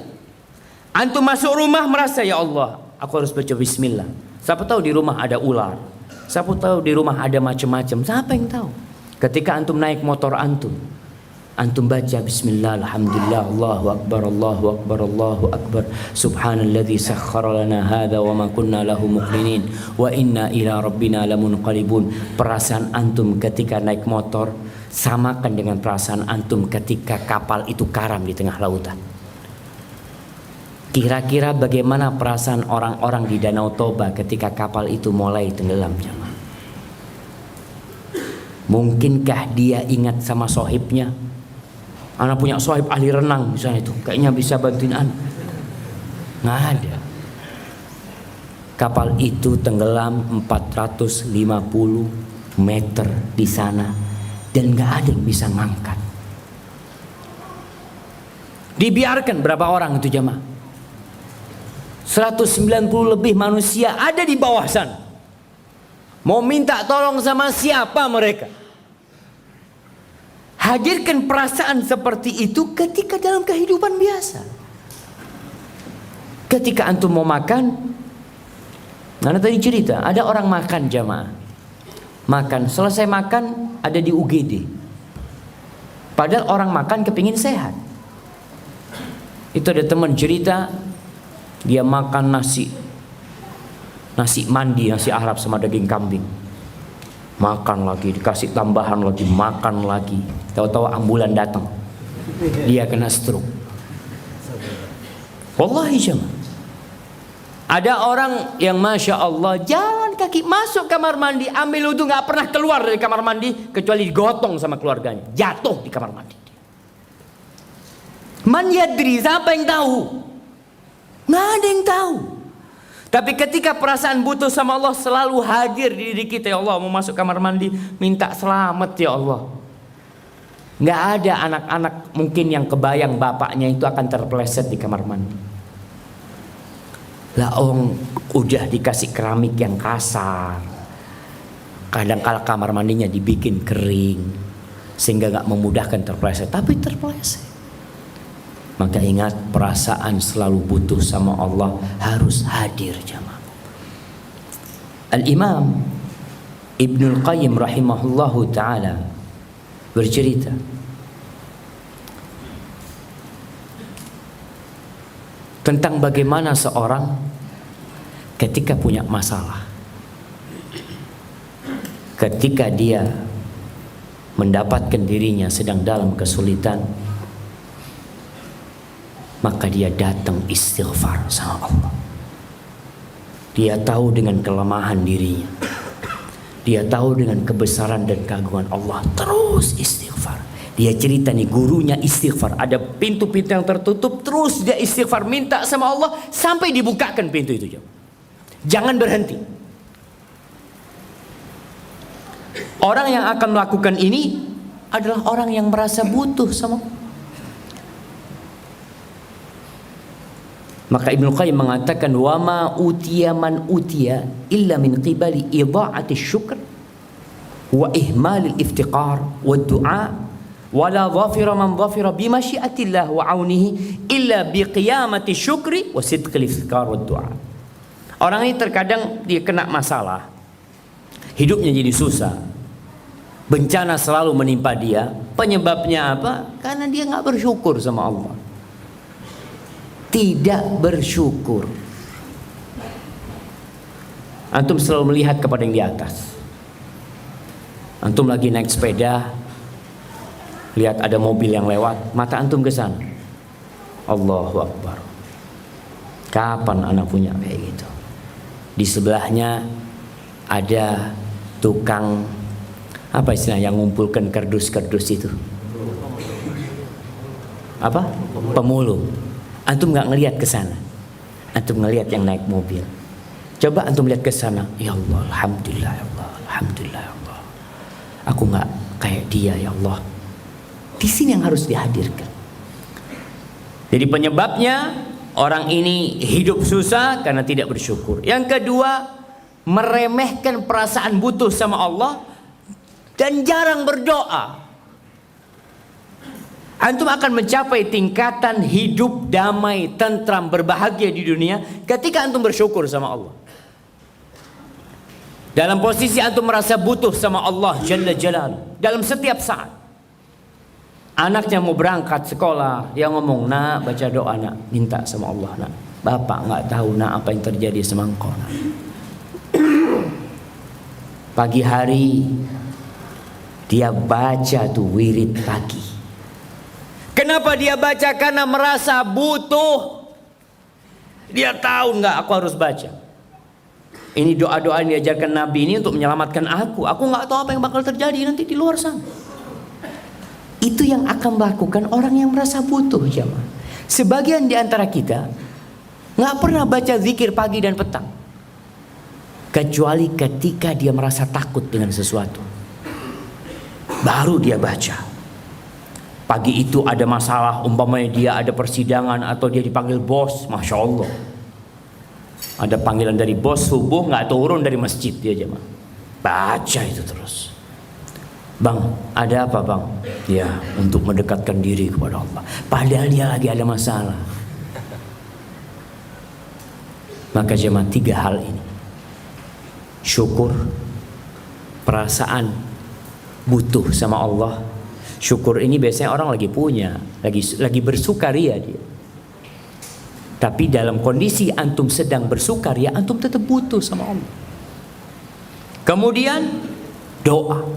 Antum masuk rumah merasa, ya Allah, aku harus baca bismillah. Siapa tahu di rumah ada ular. Siapa tahu di rumah ada macam-macam. Siapa yang tahu? Ketika antum naik motor antum baca bismillah, alhamdulillah, Allahu akbar, Allahu akbar, Allahu akbar, subhanalladzi sakhkhara lana hadza wa ma kunna lahu muqrinin wa inna ila rabbina lamunqalibun. Perasaan antum ketika naik motor samakan dengan perasaan antum ketika kapal itu karam di tengah lautan. Kira-kira bagaimana perasaan orang-orang di Danau Toba ketika kapal itu mulai tenggelam jemaah? Mungkinkah dia ingat sama sohibnya? Anak punya sohib ahli renang misalnya itu, kayaknya bisa bantuin anak. Nggak ada. Kapal itu tenggelam 450 meter di sana dan gak ada yang bisa ngangkat. Dibiarkan berapa orang itu jemaah? 190 lebih manusia ada di bawah sana. Mau minta tolong sama siapa mereka? Hadirkan perasaan seperti itu ketika dalam kehidupan biasa. Ketika antum mau makan, karena tadi cerita ada orang makan jamaah, makan selesai makan ada di UGD. Padahal orang makan kepingin sehat. Itu ada teman cerita, dia makan nasi mandi, nasi Arab sama daging kambing. Makan lagi, dikasih tambahan lagi, makan lagi. Tahu-tahu ambulan datang, dia kena stroke. Wallahi jemaah. Ada orang yang masya Allah jalan kaki masuk kamar mandi, ambil wudu, nggak pernah keluar dari kamar mandi kecuali digotong sama keluarganya, jatuh di kamar mandi. Man yadri, siapa yang tahu? Nggak ada yang tahu. Tapi ketika perasaan butuh sama Allah selalu hadir di diri kita. Ya Allah, mau masuk kamar mandi, minta selamat ya Allah. Nggak ada anak-anak mungkin yang kebayang bapaknya itu akan terpeleset di kamar mandi. Lah udah dikasih keramik yang kasar. Kadang-kala kamar mandinya dibikin kering sehingga nggak memudahkan terpeleset, tapi terpeleset. Maka ingat, perasaan selalu butuh sama Allah harus hadir jamaah. Al-Imam Ibnul Qayyim rahimahullahu ta'ala bercerita, tentang bagaimana seorang ketika punya masalah, ketika dia mendapatkan dirinya sedang dalam kesulitan, maka dia datang istighfar sama Allah. Dia tahu dengan kelemahan dirinya, dia tahu dengan kebesaran dan keagungan Allah, terus istighfar. Dia cerita nih, gurunya istighfar, ada pintu-pintu yang tertutup, terus dia istighfar, minta sama Allah sampai dibukakan pintu itu. Jangan berhenti. Orang yang akan melakukan ini adalah orang yang merasa butuh sama Allah. Maka Ibnu Qayyim mengatakan, wa ma utiya man utiya illa min qibali idha'ati syukr wa ihmal al-iftiqar wa du'a wa la dhafira man dhafira bi masyiatillah wa aunihi illa bi qiyamati syukri wa sidqi al-iftiqar wa du'a. Orang ini terkadang dia kena masalah, hidupnya jadi susah, bencana selalu menimpa dia. Penyebabnya apa? Karena dia nggak bersyukur sama Allah. Tidak bersyukur. Antum selalu melihat kepada yang di atas. Antum lagi naik sepeda, lihat ada mobil yang lewat, mata antum ke sana. Allahu Akbar. Kapan anak punya kayak gitu? Di sebelahnya ada tukang, apa istilahnya, yang ngumpulkan kardus-kardus itu? Apa? Pemulung. Antum nggak ngelihat ke sana, antum ngelihat yang naik mobil. Coba antum lihat ke sana, ya Allah, alhamdulillah ya Allah, alhamdulillah ya Allah. Aku nggak kayak dia ya Allah. Di sini yang harus dihadirkan. Jadi penyebabnya orang ini hidup susah karena tidak bersyukur. Yang kedua, meremehkan perasaan butuh sama Allah dan jarang berdoa. Antum akan mencapai tingkatan hidup damai, tentram, berbahagia di dunia ketika antum bersyukur sama Allah. Dalam posisi antum merasa butuh sama Allah Jalla Jalaluhu dalam setiap saat. Anaknya mau berangkat sekolah, dia ngomong, nak baca doa nak, minta sama Allah nak. Bapak nggak tahu nak apa yang terjadi sama engkau nak. Pagi hari dia baca tuh wirid pagi. Kenapa dia baca? Karena merasa butuh. Dia tahu nggak, aku harus baca. Ini doa-doa yang diajarkan Nabi ini untuk menyelamatkan aku. Aku nggak tahu apa yang bakal terjadi nanti di luar sana. Itu yang akan melakukan orang yang merasa butuh jemaah. Sebagian di antara kita nggak pernah baca zikir pagi dan petang. kecuali ketika dia merasa takut dengan sesuatu. Baru dia baca. Pagi itu ada masalah, umpamanya dia ada persidangan atau dia dipanggil bos, Masya Allah. Ada panggilan dari bos, subuh nggak turun dari masjid dia jemaah. Baca itu terus. Bang, ada apa bang? Ya, untuk mendekatkan diri kepada Allah. Padahal dia lagi ada masalah. Maka jemaah, 3 hal ini. Syukur, perasaan butuh sama Allah. Syukur ini biasanya orang lagi punya, lagi bersukaria dia. Tapi dalam kondisi antum sedang bersukaria, antum tetap butuh sama Allah. Kemudian doa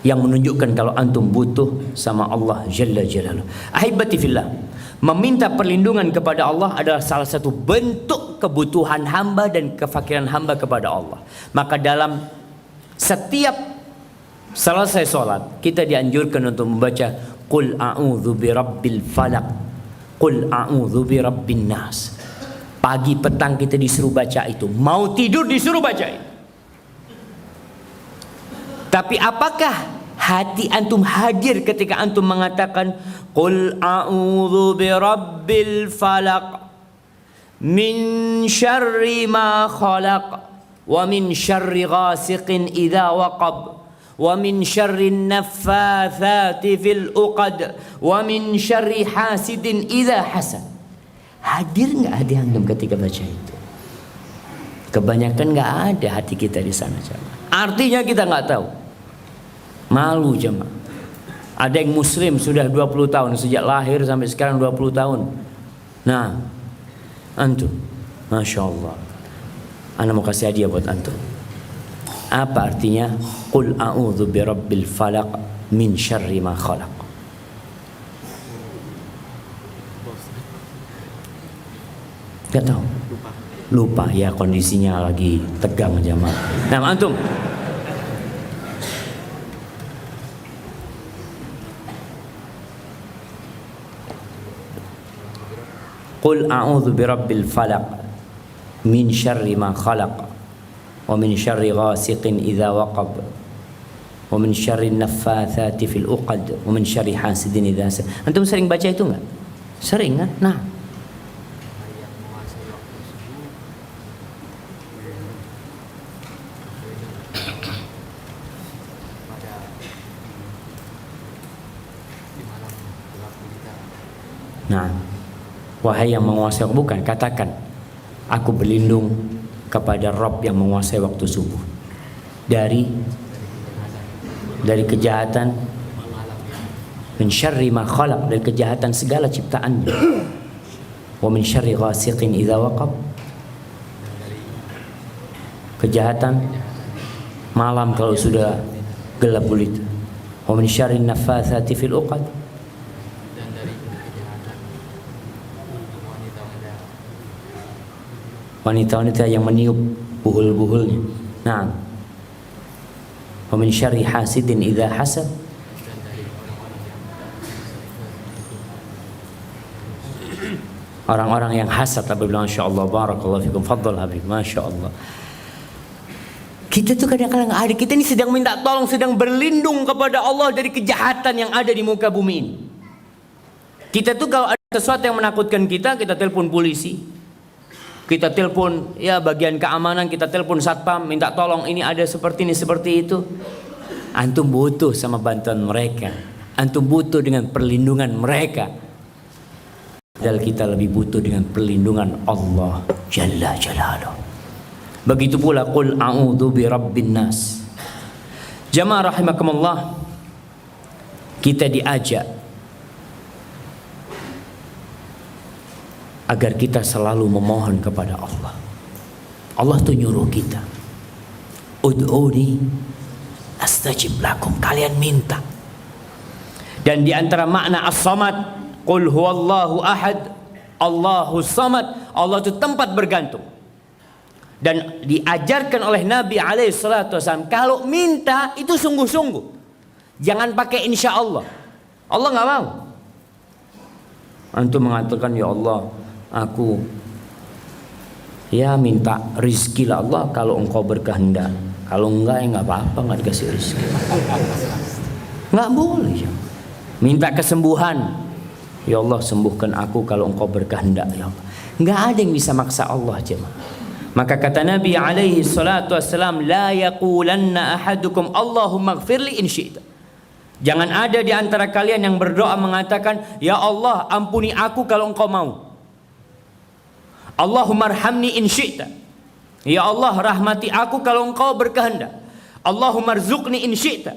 yang menunjukkan kalau antum butuh sama Allah Jalla Jalaluh. Ahibati fillah, meminta perlindungan kepada Allah adalah salah satu bentuk kebutuhan hamba dan kefakiran hamba kepada Allah. Maka dalam setiap selesai sholat, kita dianjurkan untuk membaca Qul a'udzu birabbil falaq, Qul a'udzu birabbin nas. Pagi petang kita disuruh baca itu, mau tidur disuruh baca itu. Tapi apakah hati antum hadir ketika antum mengatakan Qul a'udzu birabbil falaq min syarri ma khalaq wa min syarri ghasiqin idza waqab wa min syarri naffatsati fil uqad wa min syarri hasidin idza hasad. Hadir nggak hati antum ketika baca itu? Kebanyakan nggak ada hati kita di sana jemaah. Artinya kita nggak tahu. Malu jemaah. Ada yang muslim sudah 20 tahun, sejak lahir sampai sekarang 20 tahun. Nah, antum, Masya Allah, ana mau kasih hadiah buat antum. Apa artinya Qul a'udzu birabbil falaq min syarri ma khalaq? Gak tahu? Lupa ya, kondisinya lagi tegang jemaah. Nah antum, Qul a'udzu birabbil falaq min syarri ma khalaq wa min syarri ghasiqin idza waqab wa min syarri naffatsati fil uqad wa min syarri hasidin idza hasad. Antum sering baca itu enggak? Sering kan? Nah, wahai yang menguasai, bukan, katakan aku berlindung kepada Rabb yang menguasai waktu subuh dari kejahatan, min syarri ma khalaq, dari kejahatan segala ciptaannya, wa min syarri ghasiqin idza waqab, kejahatan malam kalau sudah gelap gulita, wa min syarri naffatsati fil uqad, wanita-wanita yang meniup buhul-buhulnya. Nah, wa min syarri hasidin idza hasad, orang-orang yang hasad apabila masyaallah, barakallahu fikum, fadhal habib, masyaallah. Kita tuh kadang-kadang ada, kita ini sedang minta tolong, sedang berlindung kepada Allah dari kejahatan yang ada di muka bumi ini. Kita tuh kalau ada sesuatu yang menakutkan kita telepon polisi, kita telepon ya bagian keamanan, kita telepon satpam, minta tolong ini ada seperti ini, seperti itu. Antum butuh sama bantuan mereka, antum butuh dengan perlindungan mereka. Padahal kita lebih butuh dengan perlindungan Allah Jalla Jalaluh. Begitu pula Qul a'udzu birabbin nas. Jamaah rahimakumullah, kita diajak agar kita selalu memohon kepada Allah. Allah tuh nyuruh kita, ud'uni astajib lakum, kalian minta. Dan di antara makna as-samad, qul huwallahu ahad, Allahus samad, Allah itu tempat bergantung. Dan diajarkan oleh Nabi alaihi salatu wasallam, kalau minta itu sungguh-sungguh, jangan pakai insya Allah. Allah nggak mau. Antum mengatakan, ya Allah, aku Ya minta rizki lah Allah kalau engkau berkehendak. Kalau enggak ya enggak apa-apa, enggak dikasih rizki. Enggak boleh ya. Minta kesembuhan. Ya Allah sembuhkan aku kalau engkau berkehendak ya Allah. Enggak ada yang bisa maksa Allah jemaah. Maka kata Nabi alaihi salatu wassalam, la yaqulanna ahadukum Allahumma ighfirli in syi'ta. Jangan ada di antara kalian yang berdoa mengatakan, ya Allah ampuni aku kalau engkau mau. Allahumma arhamni in syi'ta. Ya Allah rahmati aku kalau engkau berkehendak. Allahumma rzuqni in syi'ta.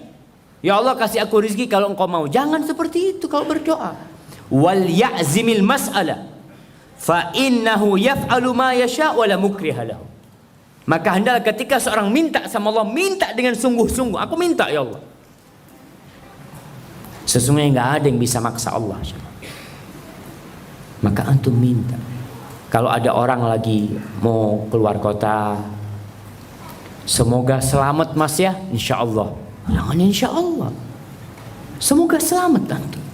Ya Allah kasih aku rezeki kalau engkau mau. Jangan seperti itu kalau berdoa. Wal ya'zimil mas'ala fa innahu yaf'alu ma yasha' wa la mukriha lahu. Maka hendaklah ketika seorang minta sama Allah, minta dengan sungguh-sungguh. Aku minta ya Allah. Sesungguhnya enggak ada yang bisa maksa Allah. Maka antum minta. Kalau ada orang lagi mau keluar kota, semoga selamat mas ya, insya Allah. Jangan insya Allah. Semoga selamat antum.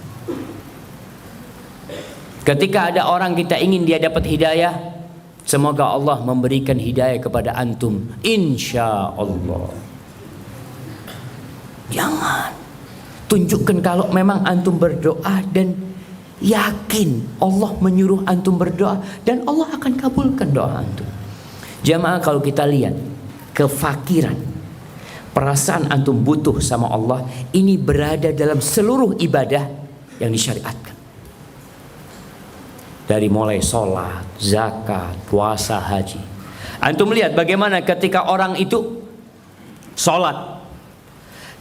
Ketika ada orang kita ingin dia dapat hidayah, semoga Allah memberikan hidayah kepada antum, insya Allah. Jangan. Tunjukkan kalau memang antum berdoa dan yakin Allah menyuruh antum berdoa dan Allah akan kabulkan doa antum. Jamaah kalau kita lihat kefakiran, perasaan antum butuh sama Allah ini berada dalam seluruh ibadah yang disyariatkan. Dari mulai sholat, zakat, puasa, haji. Antum lihat bagaimana ketika orang itu sholat,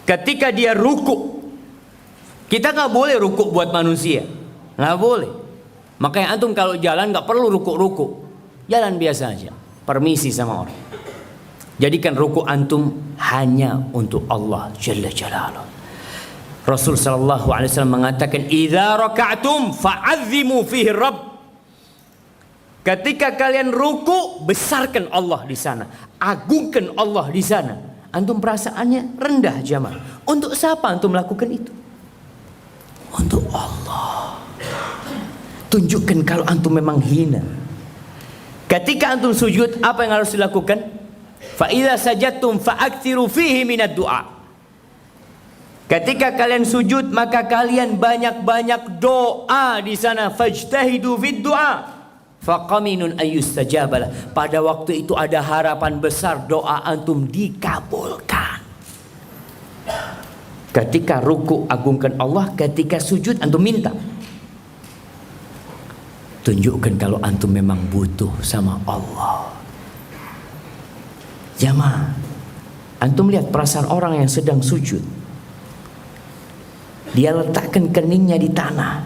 ketika dia ruku, kita nggak boleh ruku buat manusia. Nggak boleh. Makanya antum kalau jalan nggak perlu ruku-ruku, jalan biasa aja, permisi sama orang. Jadikan ruku antum hanya untuk Allah Jalla Jalaluh. Rasul sallallahu alaihi wasallam mengatakan, "Idza raka'tum fa'azzimu fihi Rabb." Ketika kalian ruku, besarkan Allah di sana, agungkan Allah di sana. Antum perasaannya rendah jamaah. Untuk siapa antum lakukan itu? Untuk Allah. Tunjukkan kalau antum memang hina. Ketika antum sujud, apa yang harus dilakukan? Fa idza sajadtum fa'aktsiru fihi minad du'a. Ketika kalian sujud, maka kalian banyak-banyak doa di sana. Fajtahidu fid du'a faqaminun ayyustajabalah. Pada waktu itu ada harapan besar doa antum dikabulkan. Ketika ruku agungkan Allah, ketika sujud antum minta. Tunjukkan kalau antum memang butuh sama Allah. Jamaah, antum lihat perasaan orang yang sedang sujud. Dia letakkan keningnya di tanah.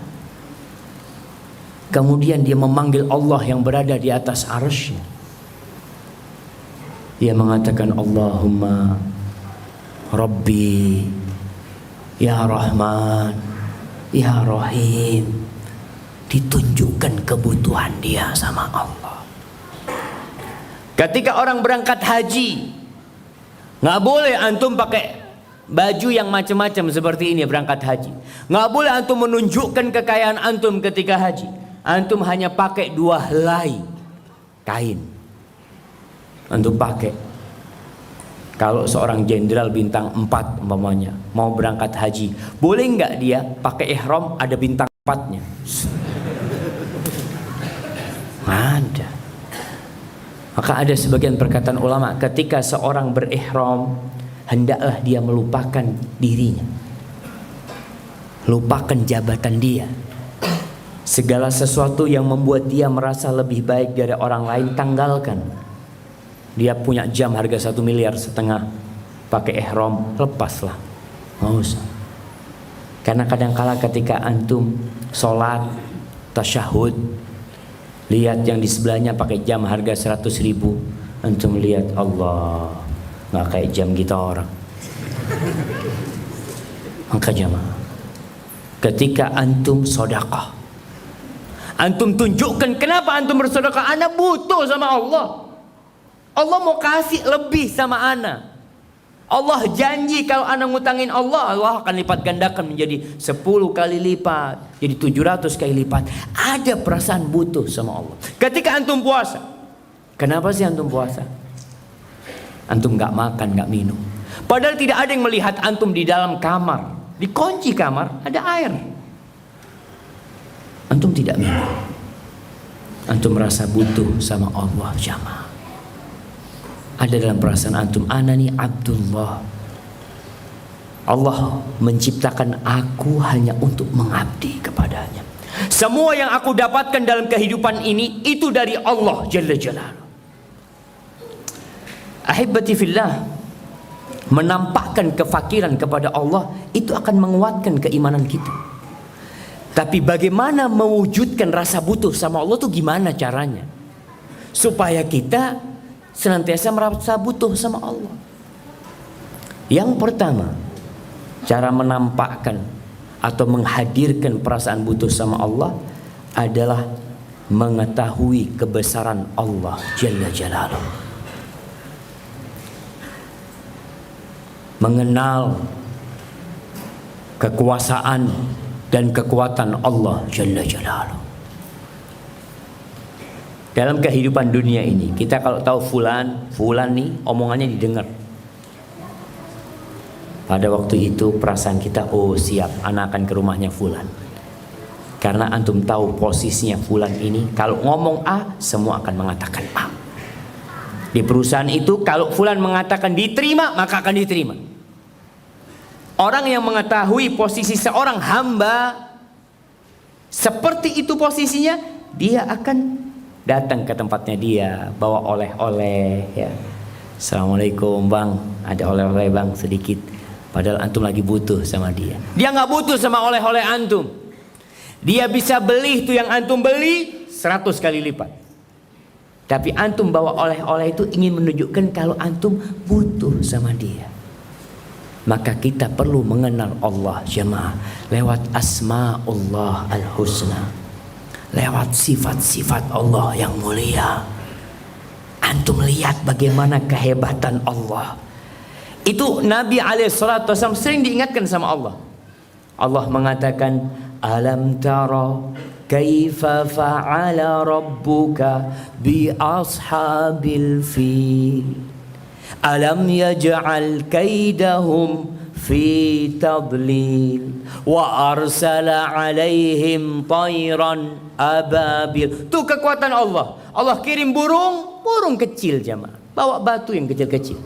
Kemudian dia memanggil Allah yang berada di atas arsy. Dia mengatakan, Allahumma Rabbi Ya Rahman Ya Rahim. Ditunjukkan kebutuhan dia sama Allah. Ketika orang berangkat haji, nggak boleh antum pakai baju yang macam-macam seperti ini berangkat haji. Nggak boleh antum menunjukkan kekayaan antum ketika haji. Antum hanya pakai 2 helai kain. Antum pakai. Kalau seorang jenderal bintang 4 umpamanya mau berangkat haji, boleh nggak dia pakai ihram ada bintang 4-nya? Ada. Maka ada sebagian perkataan ulama, ketika seorang berihram, hendaklah dia melupakan dirinya, lupakan jabatan dia, segala sesuatu yang membuat dia merasa lebih baik dari orang lain tanggalkan. Dia punya jam harga 1,5 miliar, pakai ihram, lepaslah, nggak usah. Karena kadang-kala ketika antum sholat tasyahud, lihat yang di sebelahnya pakai jam harga 100.000, antum lihat, Allah, nggak kayak jam kita orang. Maka jamaah, ketika antum sedekah, antum tunjukkan kenapa antum bersedekah. Ana butuh sama Allah. Allah mau kasih lebih sama ana. Allah janji kalau ana ngutangin Allah, Allah akan lipat gandakan menjadi 10 kali lipat, jadi 700 kali lipat. Ada perasaan butuh sama Allah. Ketika antum puasa, Kenapa sih antum puasa? Antum nggak makan, nggak minum. Padahal tidak ada yang melihat antum di dalam kamar. Dikunci kamar, ada air. Antum tidak minum. Antum merasa butuh sama Allah jamaah. Ada dalam perasaan antum, anani Abdullah. Allah menciptakan aku hanya untuk mengabdi kepadanya. Semua yang aku dapatkan dalam kehidupan ini itu dari Allah Jalla Jalaluhu. Ahibati fillah, menampakkan kefakiran kepada Allah itu akan menguatkan keimanan kita. Tapi bagaimana mewujudkan rasa butuh sama Allah itu gimana caranya? Supaya kita senantiasa merasa butuh sama Allah. Yang pertama, cara menampakkan atau menghadirkan perasaan butuh sama Allah adalah mengetahui kebesaran Allah Jalla Jalaluhu. Mengenal kekuasaan dan kekuatan Allah Jalla Jalaluhu. Dalam kehidupan dunia ini, kita kalau tahu fulan nih omongannya didengar. Pada waktu itu perasaan kita, oh siap, anak akan ke rumahnya fulan. Karena antum tahu posisinya fulan ini, kalau ngomong A, semua akan mengatakan A. Di perusahaan itu kalau fulan mengatakan diterima, maka akan diterima. Orang yang mengetahui posisi seorang hamba seperti itu posisinya, dia akan datang ke tempatnya dia, bawa oleh-oleh ya. Assalamualaikum bang, ada oleh-oleh bang sedikit. Padahal antum lagi butuh sama dia. Dia nggak butuh sama oleh-oleh antum. Dia bisa beli itu yang antum beli 100 kali lipat. Tapi antum bawa oleh-oleh itu ingin menunjukkan kalau antum butuh sama dia. Maka kita perlu mengenal Allah jemaah lewat asma'ullah al-husna, lewat sifat-sifat Allah yang mulia. Antum lihat bagaimana kehebatan Allah. Itu Nabi SAW sering diingatkan sama Allah. Allah mengatakan, alam tara kaifa fa'ala rabbuka bi ashabil fil. Alam yaj'al kaidahum fi tadlil wa arsala alaihim tayran ababil. Itu kekuatan Allah. Allah kirim burung kecil jemaah, bawa batu yang kecil-kecil,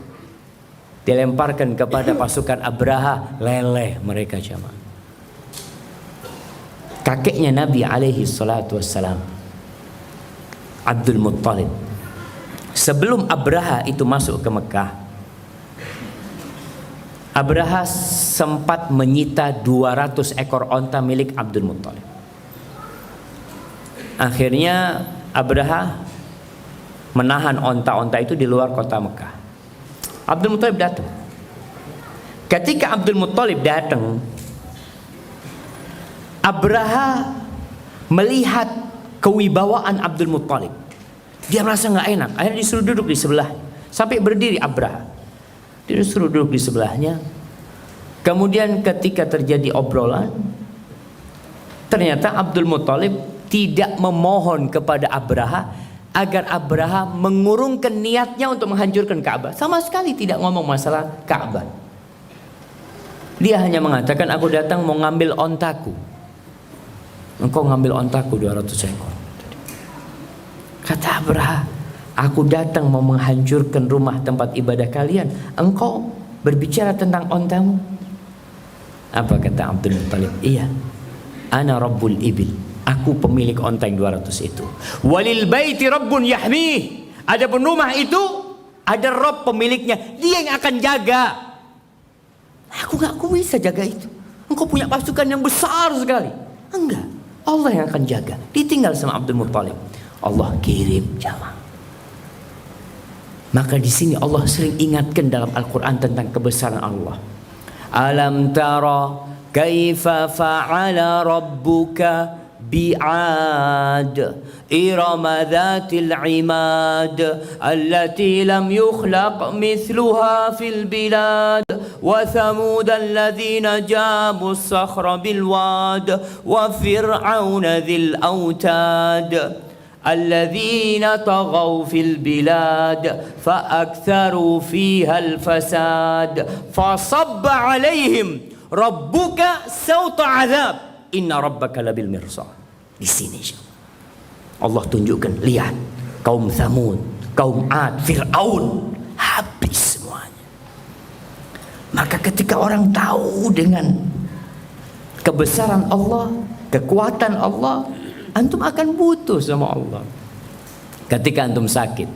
dilemparkan kepada pasukan Abraha, leleh mereka jemaah. Kakeknya Nabi alaihi salatu wassalam, Abdul Muttalib, sebelum Abraha itu masuk ke Mekah, Abraha sempat menyita 200 ekor onta milik Abdul Muttalib. Akhirnya Abraha menahan onta-onta itu di luar kota Mekah. Abdul Muttalib datang. Ketika Abdul Muttalib datang, Abraha melihat kewibawaan Abdul Muttalib. Dia merasa nggak enak. Akhirnya disuruh duduk di sebelah. Sampai berdiri Abraha. Dia disuruh duduk di sebelahnya. Kemudian ketika terjadi obrolan, ternyata Abdul Muttalib tidak memohon kepada Abraha agar Abraha mengurungkan niatnya untuk menghancurkan Ka'bah. Sama sekali tidak ngomong masalah Ka'bah. Dia hanya mengatakan, aku datang mau ngambil ontaku. Engkau ngambil ontaku 200 ekor. Kata Abraha, aku datang mau menghancurkan rumah tempat ibadah kalian. Engkau berbicara tentang ontamu. Apa kata Abdul Muttalib? Iya, ana rabbul ibil. Aku pemilik onta yang 200 itu. Walil baiti rabbun yahmih. Adapun rumah itu ada Rabb pemiliknya. Dia yang akan jaga. Aku bisa jaga itu. Engkau punya pasukan yang besar sekali. Enggak, Allah yang akan jaga. Ditinggal sama Abdul Muttalib. Allah kirim jamaah. Maka di sini Allah sering ingatkan dalam Al-Quran tentang kebesaran Allah. Alam tara kaifa fa'ala rabbuka bi'ad irama dhatil imad allati lam yukhlaq mithluha fil bilad wa thamud alladhina jabu as-sakhra bil wad wa fir'auna dhil autad alladzina taghaw fil bilad faaktharu fiha al-fasad fasabba alaihim rabbuka sawta azab inna rabbaka labil mirsad. Di sini Allah tunjukkan, lihat kaum Thamud, kaum Ad, Fir'aun, habis semuanya. Maka ketika orang tahu dengan kebesaran Allah, kekuatan Allah, antum akan butuh sama Allah. Ketika antum sakit,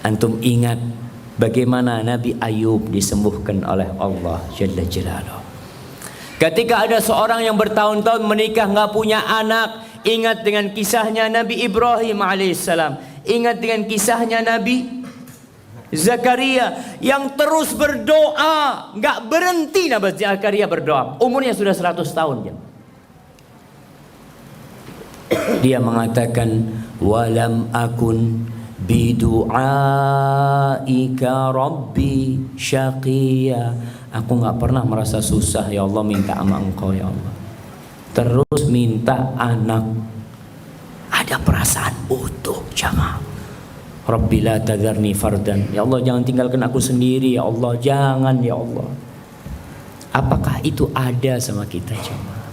antum ingat bagaimana Nabi Ayub disembuhkan oleh Allah Jalla Jalaluhu. Ketika ada seorang yang bertahun-tahun menikah nggak punya anak, ingat dengan kisahnya Nabi Ibrahim alaihissalam. Ingat dengan kisahnya Nabi Zakaria yang terus berdoa, nggak berhenti Nabi Zakaria berdoa. Umurnya sudah 100 tahun ya. Dia mengatakan, walam akun bidu'aika rabbi syaqiyya. Aku nggak pernah merasa susah ya Allah minta sama Engkau ya Allah. Terus minta anak. Ada perasaan utuh jamaah. Rabbi la tadharni fardan. Ya Allah jangan tinggalkan aku sendiri ya Allah. Jangan ya Allah. Apakah itu ada sama kita jamaah?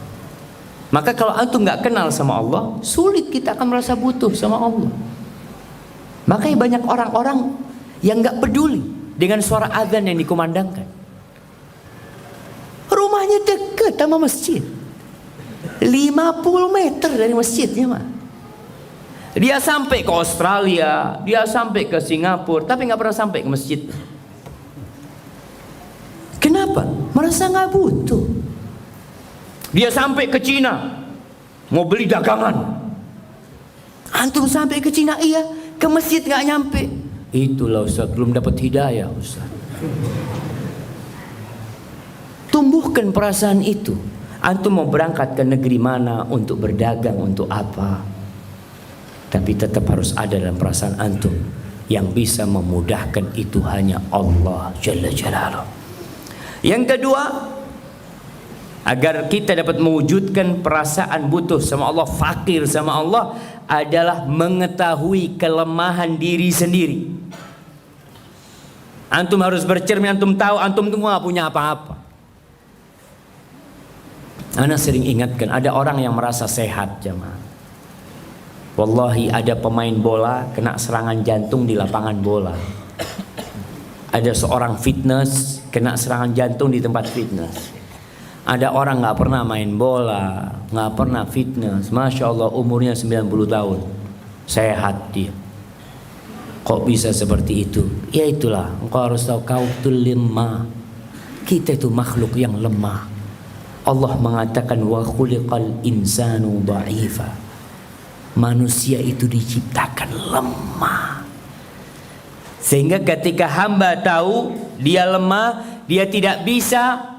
Maka kalau antum nggak kenal sama Allah, sulit kita akan merasa butuh sama Allah. Makanya banyak orang-orang yang nggak peduli dengan suara azan yang dikumandangkan. Rumahnya dekat sama masjid, 50 meter dari masjidnya mah. Dia sampai ke Australia, dia sampai ke Singapura, tapi nggak pernah sampai ke masjid. Kenapa? Merasa nggak butuh. Dia sampai ke Cina, mau beli dagangan. Antum sampai ke Cina, iya, ke masjid nggak nyampe. Itulah Ustaz, belum dapat hidayah Ustaz. Tumbuhkan perasaan itu. Antum mau berangkat ke negeri mana, untuk berdagang, untuk apa? Tapi tetap harus ada dalam perasaan antum, yang bisa memudahkan itu hanya Allah Jalla Jalaluhu. Yang kedua, agar kita dapat mewujudkan perasaan butuh sama Allah, fakir sama Allah, adalah mengetahui kelemahan diri sendiri. Antum harus bercermin, antum tahu antum itu nggak punya apa-apa. Ana sering ingatkan, ada orang yang merasa sehat jamaah. Wallahi ada pemain bola kena serangan jantung di lapangan bola. Ada seorang fitness kena serangan jantung di tempat fitness. Ada orang nggak pernah main bola, nggak pernah fitness, masya Allah umurnya 90 tahun, sehat dia. Kok bisa seperti itu? Ya itulah, engkau harus tahu kau itu lemah. Kita itu makhluk yang lemah. Allah mengatakan wa khuliqal insanu dha'ifa. Manusia itu diciptakan lemah. Sehingga ketika hamba tahu dia lemah, dia tidak bisa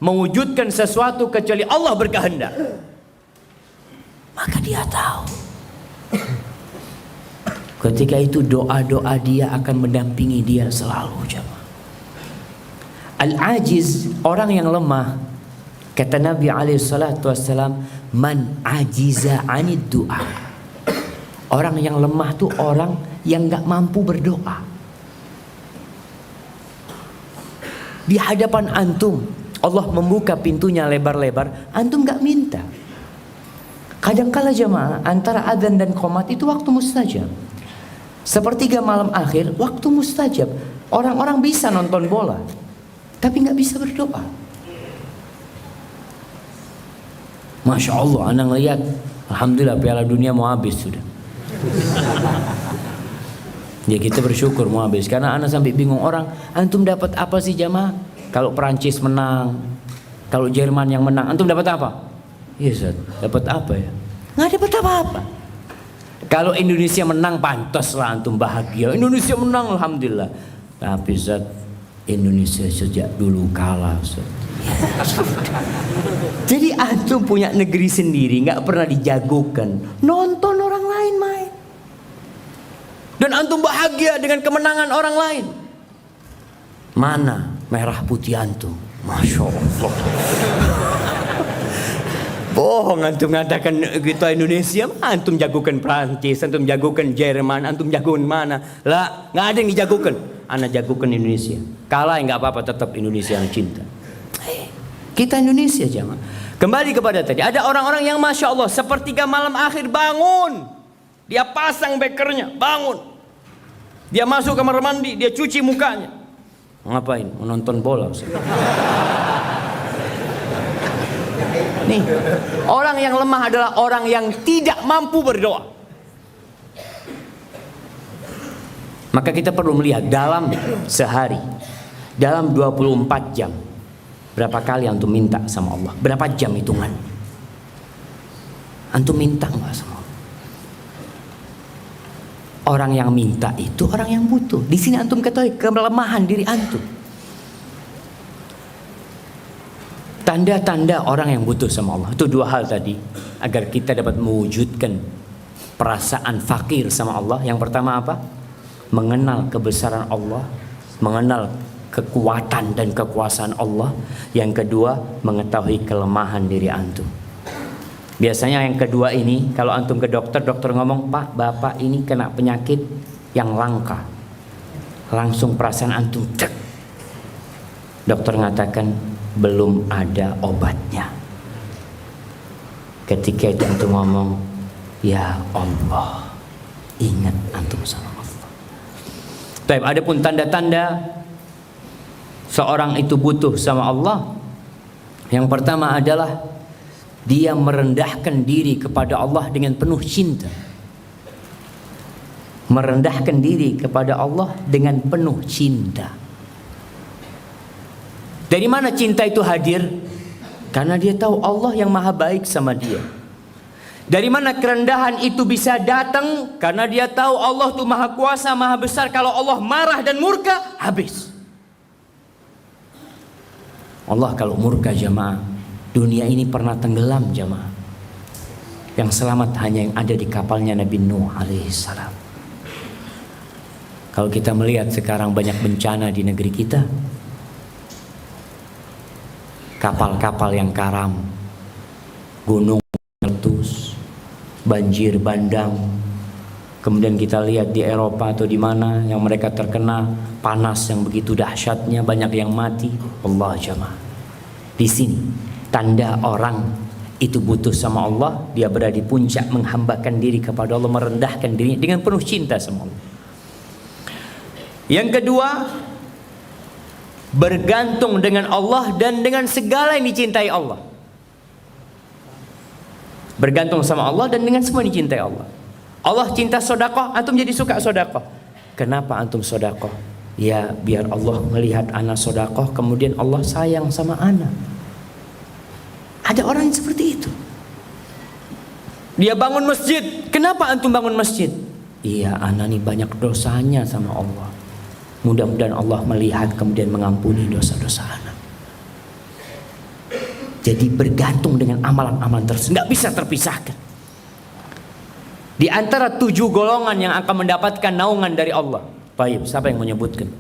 mewujudkan sesuatu kecuali Allah berkehendak. Maka dia tahu. Ketika itu doa-doa dia akan mendampingi dia selalu jemaah. Al-ajiz, orang yang lemah, kata Nabi SAW, man ajiza anid du'a. Orang yang lemah itu orang yang gak mampu berdoa. Di hadapan antum Allah membuka pintunya lebar-lebar, antum gak minta. Kadangkala jemaah, antara adzan dan qomat itu waktu mustajab. Sepertiga malam akhir, waktu mustajab. Orang-orang bisa nonton bola, tapi gak bisa berdoa. Masya Allah, anda ngeliat, alhamdulillah Piala Dunia mau habis sudah. Ya kita bersyukur mau habis, karena anda sampai bingung orang, antum dapat apa sih jamaah? Kalau Perancis menang, kalau Jerman yang menang, antum dapat apa? Iya Ustaz, dapat apa ya? Nggak dapat apa-apa. Kalau Indonesia menang, pantaslah antum bahagia. Indonesia menang, alhamdulillah. Tapi Ustaz, Indonesia sejak dulu kalah Ustaz. Jadi antum punya negeri sendiri, nggak pernah dijagokan. Nonton orang lain main. Dan antum bahagia dengan kemenangan orang lain. Mana merah putih antum? Masya Allah. Bohong antum mengatakan kita Indonesia, antum jagokan Prancis, antum jagokan Jerman, antum jagokan mana? Lah, nggak ada yang dijagokan. Anak jagokan Indonesia. Kalah nggak apa-apa, tetap Indonesia yang cinta. Kita Indonesia jamaah. Kembali kepada tadi, ada orang-orang yang masya Allah sepertiga malam akhir bangun, dia pasang bekernya, bangun, dia masuk kamar mandi, dia cuci mukanya. Ngapain? Menonton bola. Nih, orang yang lemah adalah orang yang tidak mampu berdoa. Maka kita perlu melihat dalam sehari, dalam 24 jam, berapa kali antum minta sama Allah? Berapa jam hitungan? Antum minta enggak sama Allah? Orang yang minta itu orang yang butuh. Di sini antum ketahui kelemahan diri antum. Tanda-tanda orang yang butuh sama Allah itu dua hal tadi, agar kita dapat mewujudkan perasaan fakir sama Allah. Yang pertama apa? Mengenal kebesaran Allah, mengenal kekuatan dan kekuasaan Allah. Yang kedua, mengetahui kelemahan diri antum. Biasanya yang kedua ini, kalau antum ke dokter, dokter ngomong, "Pak, bapak ini kena penyakit yang langka." Langsung perasaan antum cek. Dokter mengatakan belum ada obatnya. Ketika itu antum ngomong, "Ya Allah," ingat antum sama Allah. Baik, adapun tanda-tanda seorang itu butuh sama Allah, yang pertama adalah dia merendahkan diri kepada Allah dengan penuh cinta. Merendahkan diri kepada Allah dengan penuh cinta. Dari mana cinta itu hadir? Karena dia tahu Allah yang maha baik sama dia. Dari mana kerendahan itu bisa datang? Karena dia tahu Allah itu maha kuasa, maha besar. Kalau Allah marah dan murka, habis. Allah kalau murka jamaah, dunia ini pernah tenggelam jamaah. Yang selamat hanya yang ada di kapalnya Nabi Nuh alaihissalam. Kalau kita melihat sekarang banyak bencana di negeri kita, kapal-kapal yang karam, gunung meletus, banjir bandang. Kemudian kita lihat di Eropa atau di mana yang mereka terkena panas yang begitu dahsyatnya, banyak yang mati. Allah jamaah. Di sini tanda orang itu butuh sama Allah, dia berada di puncak menghambakan diri kepada Allah, merendahkan dirinya dengan penuh cinta sama Allah. Yang kedua, bergantung dengan Allah dan dengan segala yang dicintai Allah. Bergantung sama Allah dan dengan semua yang dicintai Allah. Allah cinta sodakoh, antum jadi suka sodakoh. Kenapa antum sodakoh? Ya biar Allah melihat anak sodakoh, kemudian Allah sayang sama anak. Ada orang yang seperti itu. Dia bangun masjid. Kenapa antum bangun masjid? Iya, anak ini banyak dosanya sama Allah. Mudah-mudahan Allah melihat kemudian mengampuni dosa-dosa anak. Jadi bergantung dengan amalan-amalan tersebut, nggak bisa terpisahkan. Di antara 7 golongan yang akan mendapatkan naungan dari Allah. Baik, siapa yang menyebutkan?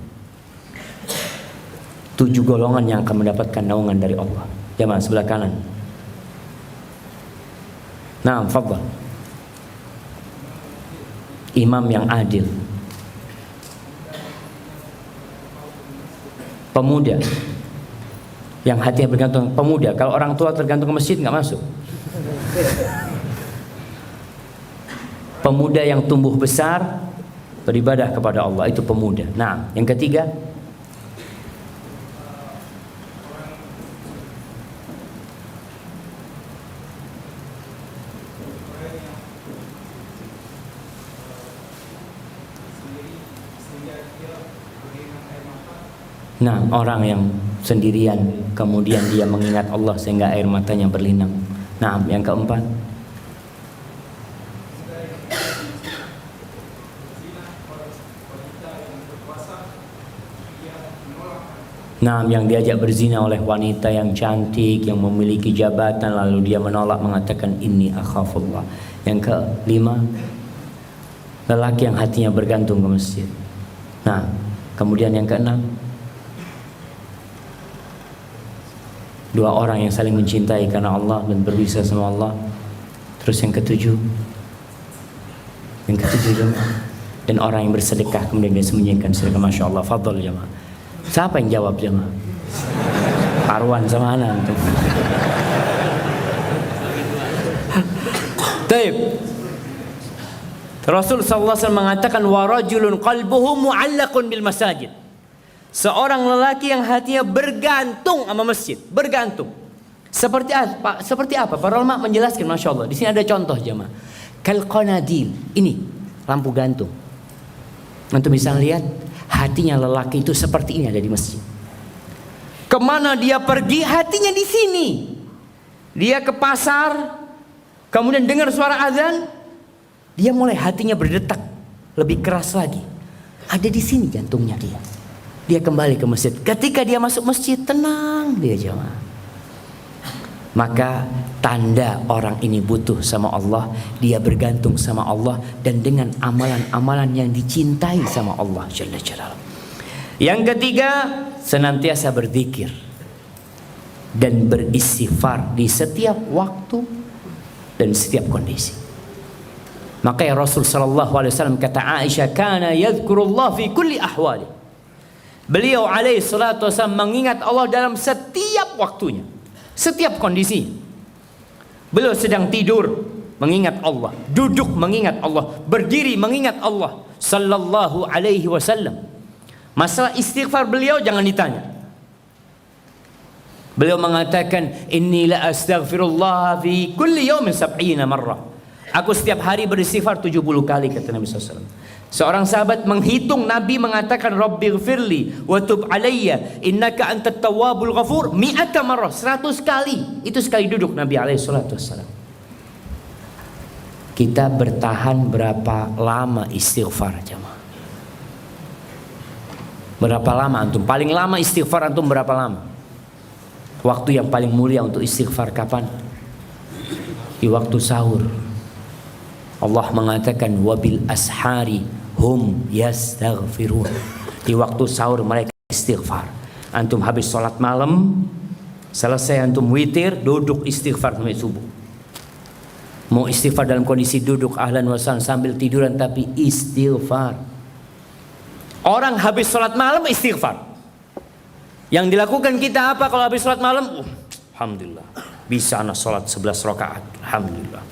7 golongan yang akan mendapatkan naungan dari Allah. Jamaah sebelah kanan. Nah, fadhal. Imam yang adil. Pemuda yang hatinya bergantung. Pemuda, kalau orang tua tergantung ke masjid nggak masuk. Pemuda yang tumbuh besar beribadah kepada Allah, itu pemuda. Nah, yang ketiga, nah, orang yang sendirian kemudian dia mengingat Allah sehingga air matanya berlinang. Nah, yang keempat, nah, yang diajak berzina oleh wanita yang cantik, yang memiliki jabatan, lalu dia menolak, mengatakan inni akhafullah. Yang kelima, lelaki yang hatinya bergantung ke masjid. Nah, kemudian yang keenam, Dua orang yang saling mencintai karena Allah dan berbisa sama Allah. Terus yang ketujuh jemaah, dan orang yang bersedekah kemudian dia sembunyikan sedekah. Masya Allah, fadl jemaah. Siapa yang jawab jemaah? Arwan sama Ana antum. Taib. Rasul sallallahu alaihi wasallam mengatakan wa rajulun qalbuhu mu'allaqun bil masajid. Seorang lelaki yang hatinya bergantung sama masjid, bergantung. Seperti apa? Seperti apa? Para ulama menjelaskan, masya Allah. Di sini ada contoh jemaah. Kal qanadil. Ini lampu gantung. Antum bisa lihat hatinya lelaki itu seperti ini ada di masjid. Kemana dia pergi hatinya di sini. Dia ke pasar, kemudian dengar suara azan, dia mulai hatinya berdetak lebih keras lagi. Ada di sini jantungnya dia. Dia kembali ke masjid. Ketika dia masuk masjid, tenang dia jemaah. Maka tanda orang ini butuh sama Allah, dia bergantung sama Allah dan dengan amalan-amalan yang dicintai sama Allah Jalla Jalaluhu. Yang ketiga, senantiasa berzikir dan beristighfar di setiap waktu dan setiap kondisi. Maka ya Rasul sallallahu alaihi wasallam kata Aisyah, kana yadhkurullah fi kulli ahwali. Beliau alaihi salatu wasallam mengingat Allah dalam setiap waktunya, setiap kondisi. Beliau sedang tidur mengingat Allah, duduk mengingat Allah, berdiri mengingat Allah sallallahu alaihi wasallam. Masalah istighfar beliau jangan ditanya. Beliau mengatakan, inni la astaghfirullah fi kulli yawmin 70 marrah. Aku setiap hari beristighfar 70 kali, kata Nabi SAW. Seorang sahabat menghitung, Nabi mengatakan, Rabbighfirli wa tub alayya innaka antat tawwabul ghafur, 100 marrah, 100 kali. Itu sekali duduk Nabi SAW. Kita bertahan berapa lama istighfar jemaah? Berapa lama antum? Paling lama istighfar antum berapa lama? Waktu yang paling mulia untuk istighfar kapan? Di waktu sahur. Allah mengatakan wabil ashari hum yastaghfirun. Di waktu sahur mereka istighfar. Antum habis sholat malam, selesai antum witir, duduk istighfar sampai subuh. Mau istighfar dalam kondisi duduk ahlan wasan sambil tiduran, tapi istighfar. Orang habis sholat malam istighfar. Yang dilakukan kita apa kalau habis sholat malam? Alhamdulillah, bisa anak sholat 11 rakaat. Alhamdulillah.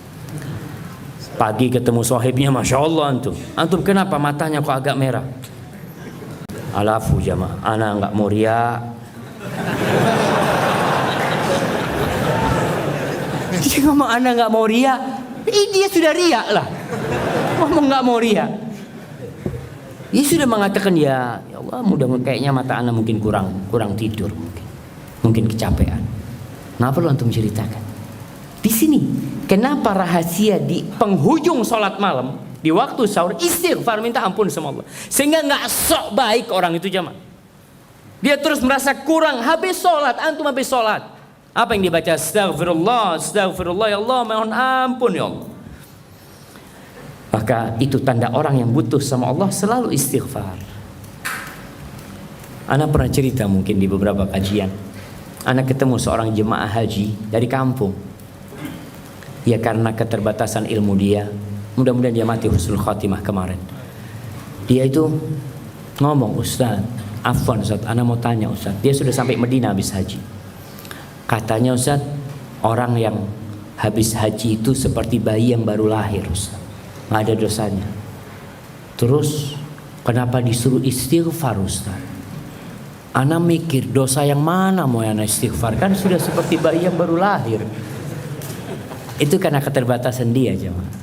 Pagi ketemu sahibnya, masya Allah antum kenapa matanya kok agak merah? Alafu jamaah, anak nggak mau riak. Dia ngomong anak nggak mau riak, dia sudah riak lah. Ngomong nggak mau riak, dia sudah mengatakan ya Allah, mudah kayaknya mata anak mungkin kurang tidur, mungkin kecapean. Nah, perlu antum ceritakan. Di sini kenapa rahasia di penghujung sholat malam, di waktu sahur istighfar, minta ampun sama Allah, sehingga nggak sok baik orang itu jamaah. Dia terus merasa kurang habis sholat. Antum habis sholat, apa yang dibaca? Astagfirullah, astagfirullah, ya Allah, mohon ampun ya Allah. Maka itu tanda orang yang butuh sama Allah, selalu istighfar. Ana pernah cerita mungkin di beberapa kajian, ana ketemu seorang jemaah haji dari kampung. Ya karena keterbatasan ilmu dia, mudah-mudahan dia mati husnul khatimah kemarin. Dia itu ngomong, Ustaz, afwan Ustaz, ana mau tanya Ustaz. Dia sudah sampai Medina habis haji. Katanya Ustaz, orang yang habis haji itu seperti bayi yang baru lahir Ustaz, nggak ada dosanya. Terus kenapa disuruh istighfar Ustaz? Ana mikir dosa yang mana mau ana istighfar, kan sudah seperti bayi yang baru lahir. Itu karena keterbatasan dia jemaah.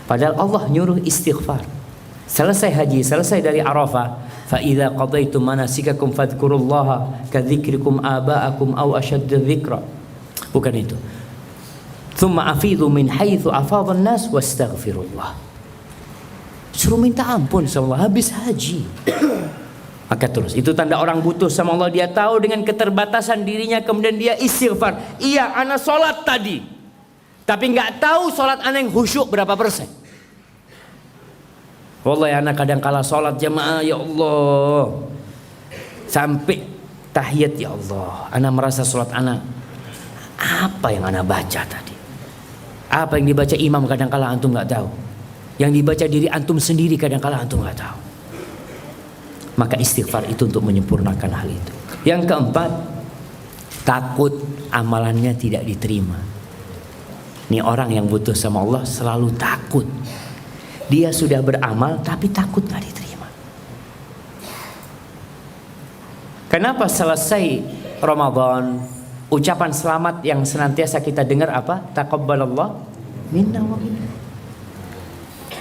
Padahal Allah nyuruh istighfar. Selesai haji, selesai dari Arafah, fa idza qadaitum manasikakum fadhkurullaha kadzikrikum aba'akum aw ashadda dzikra. Bukan itu. Tsumma afidhu min haitsu afadha an-nas wastaghfirullah. Suruh minta ampun sama Allah habis haji. Maka terus, itu tanda orang butuh sama Allah. Dia tahu dengan keterbatasan dirinya, kemudian dia istighfar. Iya, ana sholat tadi, tapi nggak tahu sholat ana yang khusyuk berapa persen. Wallahi ana kadang kala sholat jamaah, ya Allah, sampai tahiyat, ya Allah, ana merasa sholat ana apa yang ana baca tadi? Apa yang dibaca imam kadang-kala antum nggak tahu. Yang dibaca diri antum sendiri kadang-kala antum nggak tahu. Maka istighfar itu untuk menyempurnakan hal itu. Yang keempat, takut amalannya tidak diterima. Ini orang yang butuh sama Allah selalu takut. Dia sudah beramal tapi takut nggak diterima. Kenapa selesai Ramadan ucapan selamat yang senantiasa kita dengar apa? Taqabbalallah minna wa minna.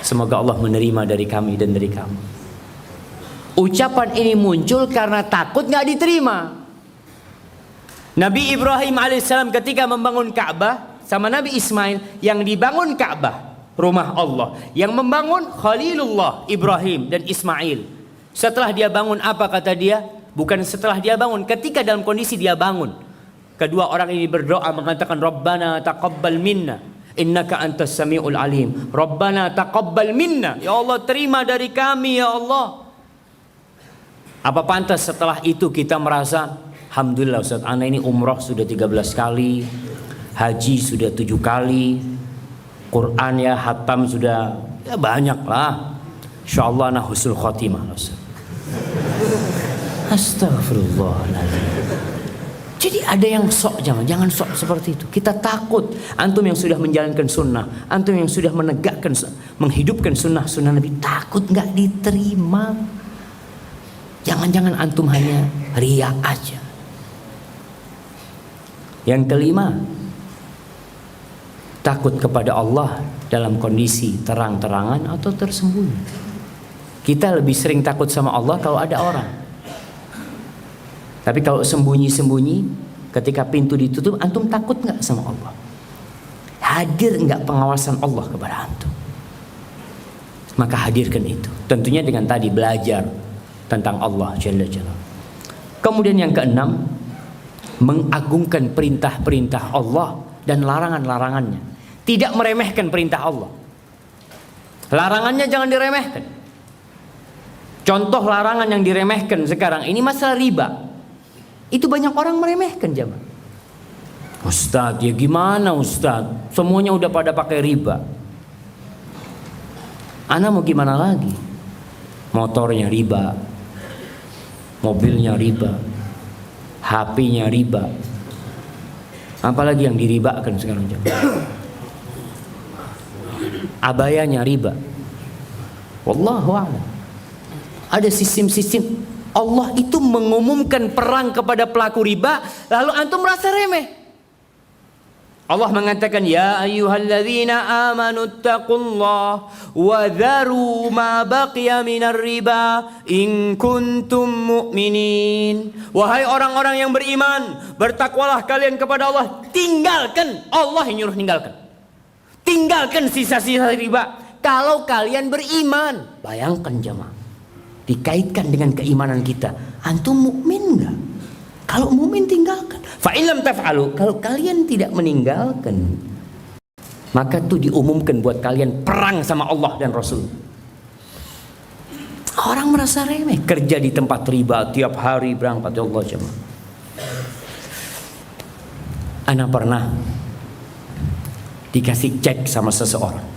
Semoga Allah menerima dari kami dan dari kamu. Ucapan ini muncul karena takut nggak diterima. Nabi Ibrahim alaihissalam ketika membangun Ka'bah sama Nabi Ismail, yang dibangun Ka'bah, rumah Allah, yang membangun Khalilullah Ibrahim dan Ismail. Setelah dia bangun apa kata dia? Bukan setelah dia bangun, ketika dalam kondisi dia bangun, kedua orang ini berdoa mengatakan Rabbana taqabbal minna innaka antas samiul alim. Rabbana taqabbal minna, ya Allah terima dari kami ya Allah. Apa pantas setelah itu kita merasa alhamdulillah Ustaz, ana ini umroh sudah 13 kali, haji sudah 7 kali, Quran ya hatam sudah ya banyak lah, insyaallah ana husnul khotimah Ustaz. Astagfirullahaladzim. Jadi ada yang sok, jangan sok seperti itu. Kita takut. Antum yang sudah menjalankan sunnah, antum yang sudah menegakkan, menghidupkan sunnah Nabi, takut nggak diterima. Jangan-jangan antum hanya riya aja. Yang kelima, takut kepada Allah dalam kondisi terang-terangan atau tersembunyi. Kita lebih sering takut sama Allah kalau ada orang. Tapi kalau sembunyi-sembunyi, ketika pintu ditutup, antum takut nggak sama Allah? Hadir nggak pengawasan Allah kepada antum? Maka hadirkan itu. Tentunya dengan tadi belajar tentang Allah Jalla Jalla. Kemudian yang keenam, mengagungkan perintah-perintah Allah dan larangan-larangannya. Tidak meremehkan perintah Allah. Larangannya jangan diremehkan. Contoh larangan yang diremehkan sekarang ini masalah riba. Itu banyak orang meremehkan jemaah. Ustadz, ya gimana Ustadz? Semuanya udah pada pakai riba. Ana mau gimana lagi? Motornya riba, mobilnya riba, HP-nya riba. Apalagi yang diribakan sekarang jemaah? Abayanya riba. Wallahu a'lam. Ada sistem-sistem. Allah itu mengumumkan perang kepada pelaku riba, lalu antum merasa remeh. Allah mengatakan, ya ayyuhalladzina amanu taqullah wa dharu ma baqiya minar riba in kuntum mu'minin. Wahai orang-orang yang beriman, bertakwalah kalian kepada Allah. Tinggalkan, Allah yang nyuruh tinggalkan. Tinggalkan sisa-sisa riba kalau kalian beriman. Bayangkan jemaah, dikaitkan dengan keimanan kita. Antum mukmin enggak? Kalau mukmin tinggalkan. Fa in lam taf'alu, kalau kalian tidak meninggalkan, maka itu diumumkan buat kalian perang sama Allah dan Rasul. Orang merasa remeh, kerja di tempat riba tiap hari berangkat, ya Allah jemaah. Ana pernah dikasih cek sama seseorang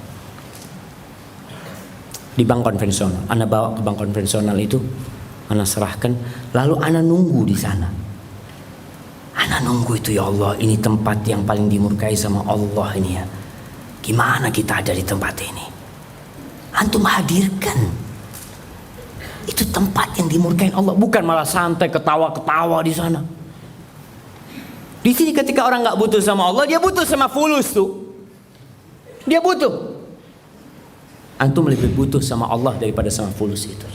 di bank konvensional. Ana bawa ke bank konvensional itu, ana serahkan, lalu ana nunggu di sana. Ana nunggu itu, ya Allah, ini tempat yang paling dimurkai sama Allah ini ya. Gimana kita ada di tempat ini? Antum hadirkan. Itu tempat yang dimurkai Allah, bukan malah santai ketawa-ketawa di sana. Di sini ketika orang nggak butuh sama Allah, dia butuh sama fulus tuh. Dia butuh. Antum lebih butuh sama Allah daripada sama fulus itu.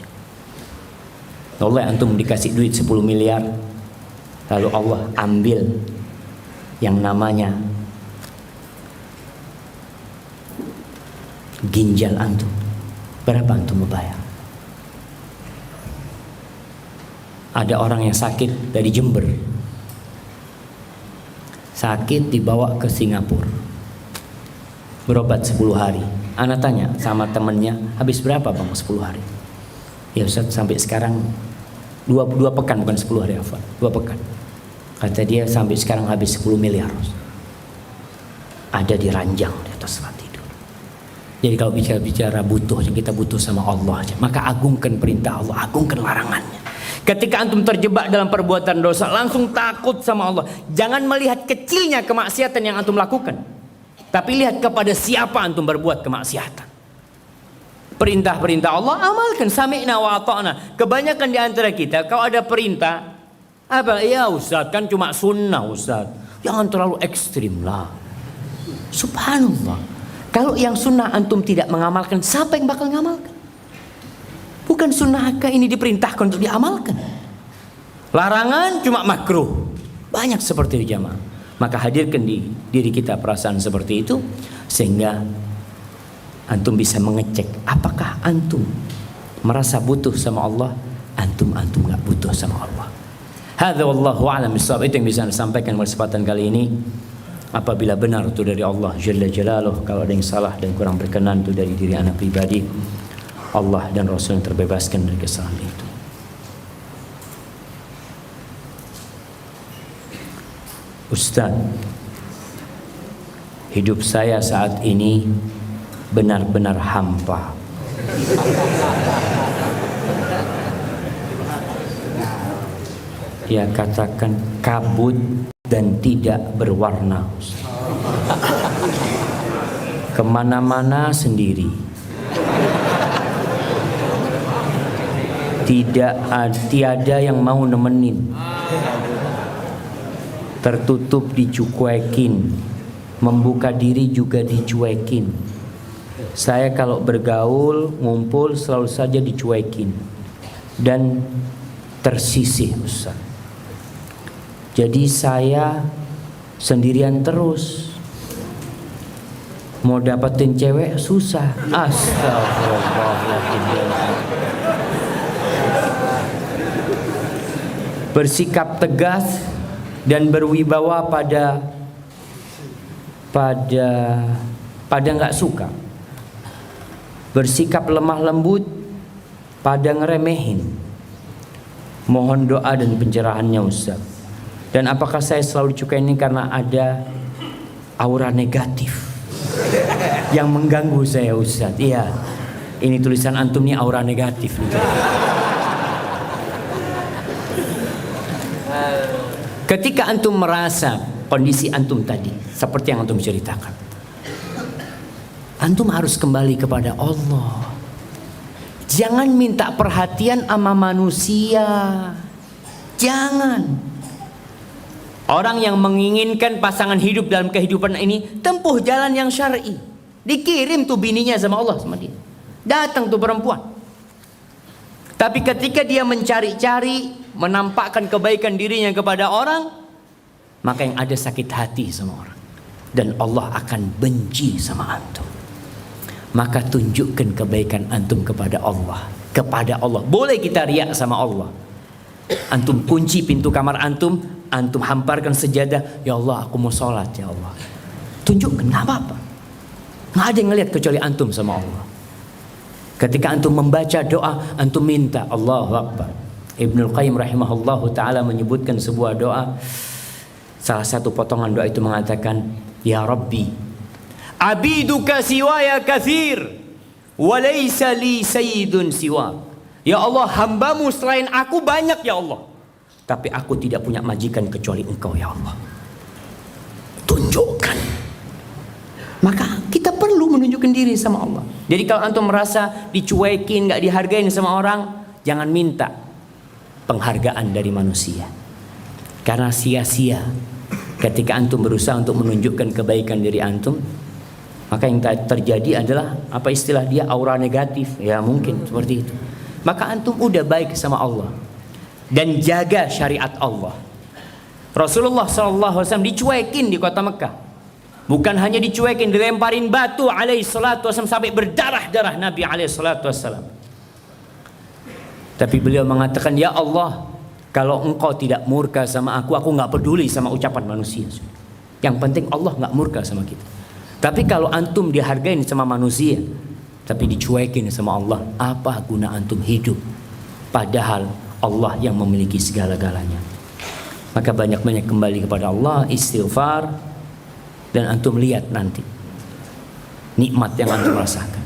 Allah, antum dikasih duit 10 miliar, lalu Allah ambil yang namanya ginjal antum. Berapa antum membayar? Ada orang yang sakit dari Jember, sakit dibawa ke Singapura, berobat 10 hari. Ana tanya sama temennya, habis berapa bang 10 hari? Ya Ustaz, sampai sekarang Dua pekan, bukan 10 hari, afwan. 2 pekan. Kata dia sampai sekarang habis 10 miliar. Ada di ranjang di atas tempat tidur. Jadi kalau bicara butuh, kita butuh sama Allah aja. Maka agungkan perintah Allah, agungkan larangannya. Ketika antum terjebak dalam perbuatan dosa, langsung takut sama Allah. Jangan melihat kecilnya kemaksiatan yang antum lakukan, tapi lihat kepada siapa antum berbuat kemaksiatan. Perintah-perintah Allah amalkan, sami'na wa ata'na. Kebanyakan di antara kita kalau ada perintah, apa? Ya Ustaz, kan cuma sunnah Ustaz. Jangan terlalu ekstrim lah. Subhanallah. Kalau yang sunnah antum tidak mengamalkan, siapa yang bakal ngamalkan? Bukan sunnahkah ini diperintahkan untuk diamalkan? Larangan cuma makruh. Banyak seperti itu jamaah. Maka hadirkan di diri kita perasaan seperti itu, sehingga antum bisa mengecek apakah antum merasa butuh sama Allah, antum nggak butuh sama Allah. Hadza wallahu a'lam bissawab. Itu yang bisa saya sampaikan pada kesempatan kali ini. Apabila benar itu dari Allah Jalla Jalaluh, kalau ada yang salah dan kurang berkenan itu dari diri anak pribadi, Allah dan Rasul yang terbebaskan dari kesalahan itu. Ustaz, hidup saya saat ini benar-benar hampa. Dia katakan kabut dan tidak berwarna, Ustaz. Kemana-mana sendiri. Tiada yang mau nemenin. Tertutup dicuekin, membuka diri juga dicuekin. Saya kalau bergaul, ngumpul selalu saja dicuekin dan tersisih, Ustaz. Jadi saya sendirian terus. Mau dapetin cewek susah. Astagfirullahaladzim. Bersikap tegas dan berwibawa pada nggak suka. Bersikap lemah lembut pada ngeremehin. Mohon doa dan pencerahannya, Ustaz. Dan apakah saya selalu dicukai ini karena ada aura negatif yang mengganggu saya, Ustaz? Iya, ini tulisan antum nih aura negatif nih. Ketika antum merasa kondisi antum tadi seperti yang antum ceritakan, antum harus kembali kepada Allah. Jangan minta perhatian sama manusia. Jangan. Orang yang menginginkan pasangan hidup dalam kehidupan ini, tempuh jalan yang syar'i. Dikirim tuh bininya sama Allah, sama dia. Datang tuh perempuan. Tapi ketika dia mencari-cari, menampakkan kebaikan dirinya kepada orang, maka yang ada sakit hati sama orang. Dan Allah akan benci sama antum. Maka tunjukkan kebaikan antum kepada Allah. Kepada Allah. Boleh kita riak sama Allah. Antum kunci pintu kamar antum hamparkan sejadah. Ya Allah, aku mau sholat ya Allah. Tunjukkan, gak apa-apa. Gak ada yang ngelihat kecuali antum sama Allah. Ketika antum membaca doa, antum minta, Allahu Akbar. Ibnul Qayyim rahimahullahu ta'ala menyebutkan sebuah doa. Salah satu potongan doa itu mengatakan, Ya Rabbi, abiduka siwaya kathir, walaysa li sayyidun siwa. Ya Allah, hambamu selain aku banyak ya Allah, tapi aku tidak punya majikan kecuali engkau ya Allah. Tunjukkan. Maka kita perlu menunjukkan diri sama Allah. Jadi kalau antum merasa dicuekin, gak dihargain sama orang, jangan minta penghargaan dari manusia. Karena sia-sia ketika antum berusaha untuk menunjukkan kebaikan diri antum, maka yang terjadi adalah apa istilah dia, aura negatif. Ya mungkin seperti itu. Maka antum udah baik sama Allah dan jaga syariat Allah. Rasulullah SAW dicuekin di kota Mekah. Bukan hanya dicuekin, dilemparin batu alaihi salatu wassalam sampai berdarah-darah Nabi alaihi salatu wassalam. Tapi beliau mengatakan, Ya Allah, kalau engkau tidak murka sama aku nggak peduli sama ucapan manusia. Yang penting Allah nggak murka sama kita. Tapi kalau antum dihargain sama manusia, tapi dicuekin sama Allah, apa guna antum hidup? Padahal Allah yang memiliki segala-galanya. Maka banyak-banyak kembali kepada Allah, istighfar, dan antum lihat nanti nikmat yang antum rasakan.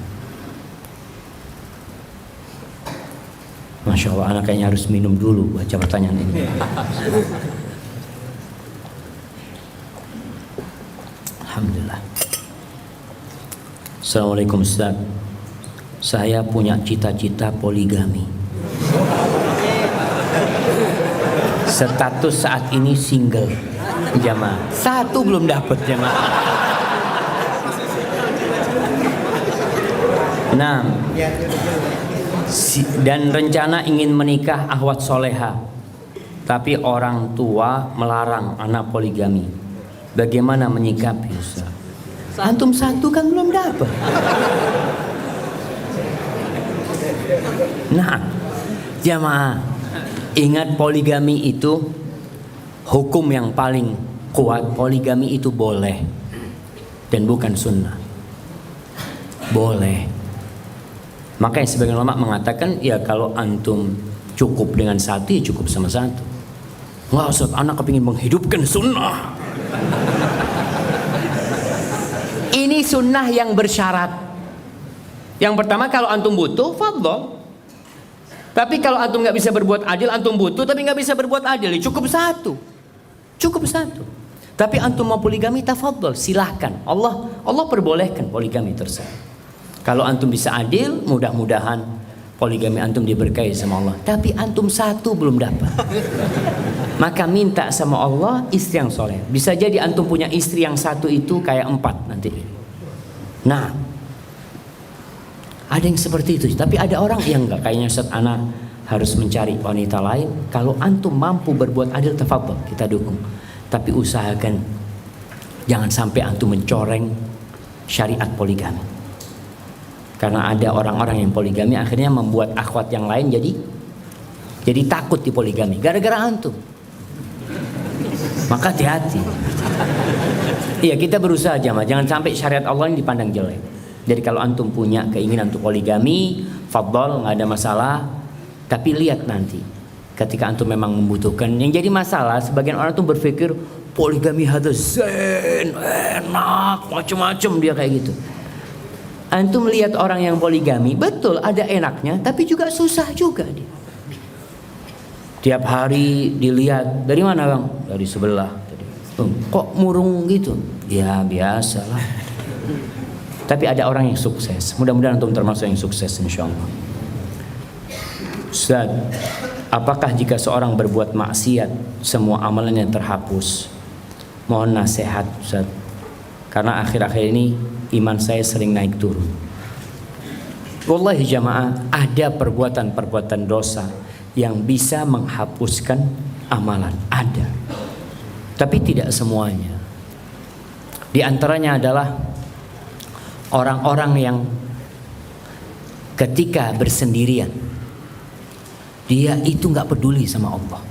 Masya Allah, anak kayaknya harus minum dulu baca pertanyaan ini. Alhamdulillah. Assalamualaikum Ustaz. Saya punya cita-cita poligami. Status saat ini single, jamaah. Satu belum dapat, jamaah. Nah, dan rencana ingin menikah akhwat soleha, tapi orang tua melarang anak poligami. Bagaimana menyikapi, Ustaz? Antum satu kan belum dapat. Nah, jamaah, ingat poligami itu hukum yang paling kuat. Poligami itu boleh dan bukan sunnah. Boleh. Makanya sebagian ulama mengatakan, ya kalau antum cukup dengan satu, ya cukup sama satu. Nggak usah, anak kepingin menghidupkan sunnah. Ini sunnah yang bersyarat. Yang pertama, kalau antum butuh, fadhol. Tapi kalau antum nggak bisa berbuat adil, antum butuh tapi nggak bisa berbuat adil, ya cukup satu. Cukup satu. Tapi antum mau poligami, tafadhol, silahkan. Allah perbolehkan poligami tersebut. Kalau antum bisa adil, mudah-mudahan poligami antum diberkahi sama Allah. Tapi antum satu belum dapat, maka minta sama Allah istri yang soleh. Bisa jadi antum punya istri yang satu itu kayak 4 nanti. Nah, ada yang seperti itu. Tapi ada orang yang enggak, kayaknya Ustaz, anak harus mencari wanita lain. Kalau antum mampu berbuat adil, tafadhol, kita dukung. Tapi usahakan jangan sampai antum mencoreng syariat poligami. Karena ada orang-orang yang poligami akhirnya membuat akhwat yang lain jadi takut di poligami gara-gara antum. Maka hati-hati. Iya, kita berusaha jamaah, jangan sampai syariat Allah ini dipandang jelek. Jadi kalau antum punya keinginan untuk poligami, fadhol, nggak ada masalah. Tapi lihat nanti ketika antum memang membutuhkan. Yang jadi masalah, sebagian orang tuh berpikir poligami hadza zen, enak, macam-macam dia kayak gitu. Antum lihat orang yang poligami, betul ada enaknya, tapi juga susah juga dia. Tiap hari dilihat, dari mana bang? Dari sebelah. Kok murung gitu? Ya biasalah. Tapi ada orang yang sukses. Mudah-mudahan antum termasuk yang sukses, insyaallah. Ustaz, apakah jika seorang berbuat maksiat, semua amalannya terhapus? Mohon nasihat, Ustaz. Karena akhir-akhir ini iman saya sering naik turun. Wallahi jamaah, ada perbuatan-perbuatan dosa yang bisa menghapuskan amalan, ada. Tapi tidak semuanya. Di antaranya adalah orang-orang yang ketika bersendirian, dia itu nggak peduli sama Allah.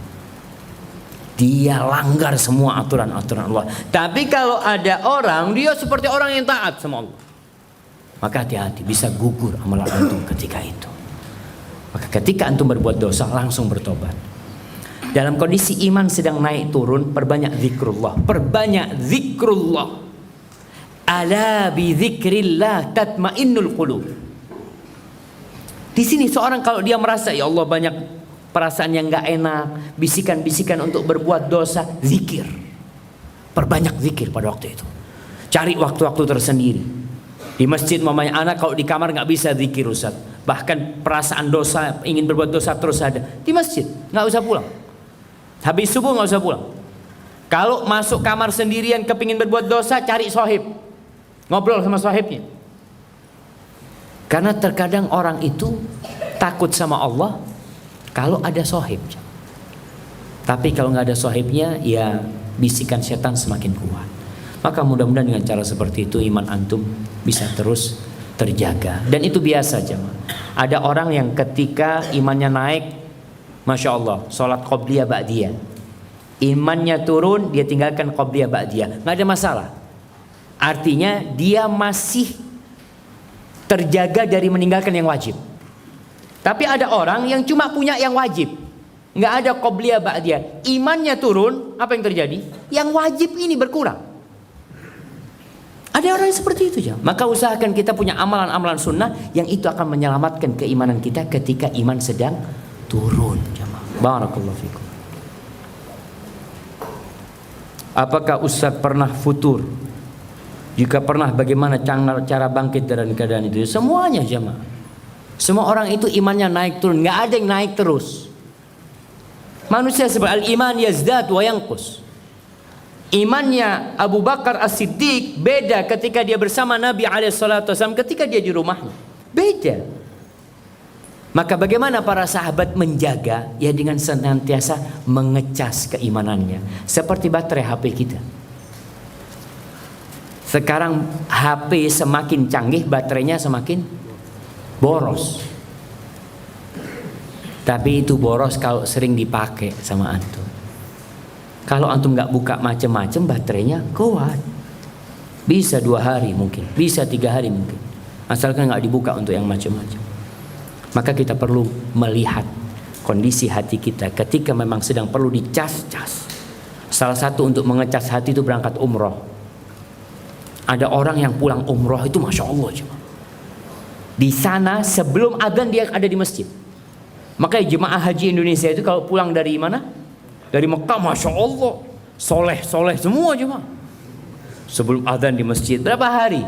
Dia langgar semua aturan-aturan Allah. Tapi kalau ada orang, dia seperti orang yang taat sama Allah. Maka hati-hati, bisa gugur amalan antum ketika itu. Maka ketika antum berbuat dosa, langsung bertobat. Dalam kondisi iman sedang naik turun, perbanyak zikrullah. Perbanyak zikrullah. Ala bi zikrillah tatmainnul qulub. Di sini seorang kalau dia merasa, ya Allah, banyak perasaan yang gak enak, bisikan-bisikan untuk berbuat dosa, zikir. Perbanyak zikir pada waktu itu. Cari waktu-waktu tersendiri. Di masjid mamanya anak kalau di kamar gak bisa zikir, Ustaz. Bahkan perasaan dosa, ingin berbuat dosa terus ada. Di masjid, gak usah pulang. Habis subuh gak usah pulang. Kalau masuk kamar sendirian kepingin berbuat dosa, cari sohib. Ngobrol sama sohibnya. Karena terkadang orang itu takut sama Allah kalau ada sohib. Tapi kalau nggak ada sohibnya, ya bisikan setan semakin kuat. Maka mudah-mudahan dengan cara seperti itu iman antum bisa terus terjaga. Dan itu biasa jemaah. Ada orang yang ketika imannya naik, Masya Allah, sholat qobliyah ba'diyah, imannya turun, dia tinggalkan qobliyah ba'diyah, nggak ada masalah. Artinya dia masih terjaga dari meninggalkan yang wajib. Tapi ada orang yang cuma punya yang wajib, nggak ada qobliyah ba'diyah. Imannya turun, apa yang terjadi? Yang wajib ini berkurang. Ada orang yang seperti itu, jamaah. Maka usahakan kita punya amalan-amalan sunnah yang itu akan menyelamatkan keimanan kita ketika iman sedang turun, jamaah. Barakallahu fikum. Apakah Ustaz pernah futur? Jika pernah, bagaimana cara bangkit dari keadaan itu? Semuanya, jamaah. Semua orang itu imannya naik turun, nggak ada yang naik terus. Manusia seperti al-iman yazdad wa yanqus. Imannya Abu Bakar As-Siddiq beda ketika dia bersama Nabi SAW, ketika dia di rumahnya. Beda. Maka bagaimana para sahabat menjaga? Ya dengan senantiasa mengecas keimanannya. Seperti baterai HP kita. Sekarang HP semakin canggih, baterainya semakin boros. Tapi itu boros kalau sering dipakai sama antum. Kalau antum nggak buka macam-macam, baterainya kuat. Bisa 2 hari mungkin, bisa 3 hari mungkin. Asalkan nggak dibuka untuk yang macam-macam. Maka kita perlu melihat kondisi hati kita ketika memang sedang perlu dicas-cas. Salah satu untuk mengecas hati itu berangkat umroh. Ada orang yang pulang umroh itu masya Allah, cuma di sana sebelum adzan dia ada di masjid. Makanya jemaah haji Indonesia itu kalau pulang dari mana? Dari Mekah, masya Allah, soleh semua cuma. Sebelum adzan di masjid berapa hari?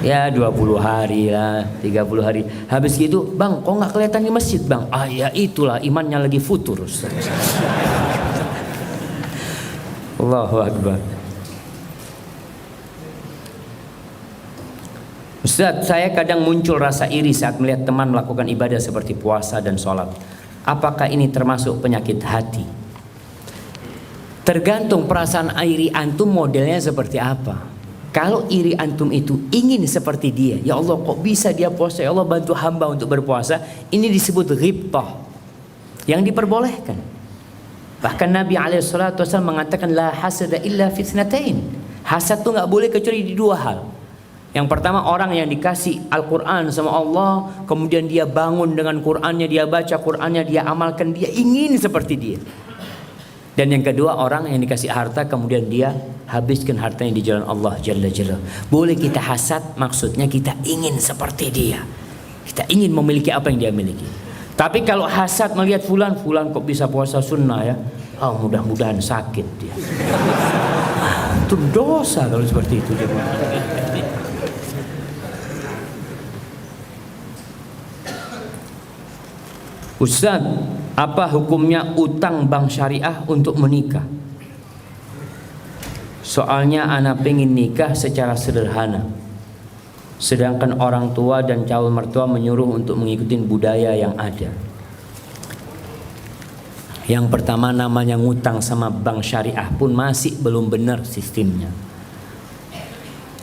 Ya 20 hari lah, 30 hari. Habis gitu, bang, kok nggak kelihatan di masjid, bang? Ah ya itulah imannya lagi futur. Allahu Akbar. Ustaz, saya kadang muncul rasa iri saat melihat teman melakukan ibadah seperti puasa dan sholat. Apakah ini termasuk penyakit hati? Tergantung perasaan iri antum modelnya seperti apa. Kalau iri antum itu ingin seperti dia, ya Allah kok bisa dia puasa, ya Allah bantu hamba untuk berpuasa, ini disebut ghibtah, yang diperbolehkan. Bahkan Nabi SAW mengatakan la hasada illa fitnatain. Hasad itu nggak boleh kecuali di 2 hal. Yang pertama, orang yang dikasih Al-Quran sama Allah, kemudian dia bangun dengan Qurannya, dia baca Qurannya, dia amalkan, dia ingin seperti dia. Dan yang kedua, orang yang dikasih harta, kemudian dia habiskan hartanya di jalan Allah Jalla Jalla. Boleh kita hasad, maksudnya kita ingin seperti dia. Kita ingin memiliki apa yang dia miliki. Tapi kalau hasad melihat fulan kok bisa puasa sunnah ya, oh mudah-mudahan sakit dia. Itu dosa kalau seperti itu. Ustaz, apa hukumnya utang bank syariah untuk menikah? Soalnya anak pengen nikah secara sederhana, sedangkan orang tua dan calon mertua menyuruh untuk mengikuti budaya yang ada. Yang pertama, namanya ngutang sama bank syariah pun masih belum benar sistemnya.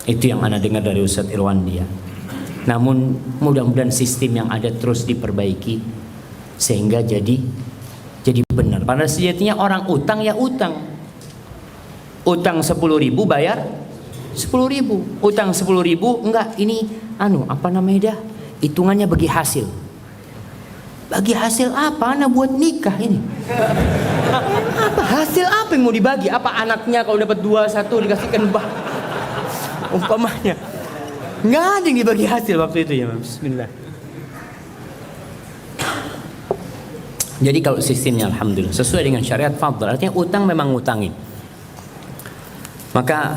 Itu yang ana dengar dari Ustaz Irwandi ya. Namun mudah-mudahan sistem yang ada terus diperbaiki sehingga jadi benar. Pada sejatinya orang utang ya utang. Utang 10.000 bayar 10.000. Utang 10.000 enggak, ini apa namanya dah? Hitungannya bagi hasil. Bagi hasil apa? Ana buat nikah ini. Apa hasil apa yang mau dibagi? Apa anaknya kalau dapat 2 1 dikasihkan umpamanya. Enggak ada yang dibagi hasil waktu itu ya. Bismillah. Jadi kalau sistemnya alhamdulillah sesuai dengan syariat fadl, artinya utang memang ngutangin. Maka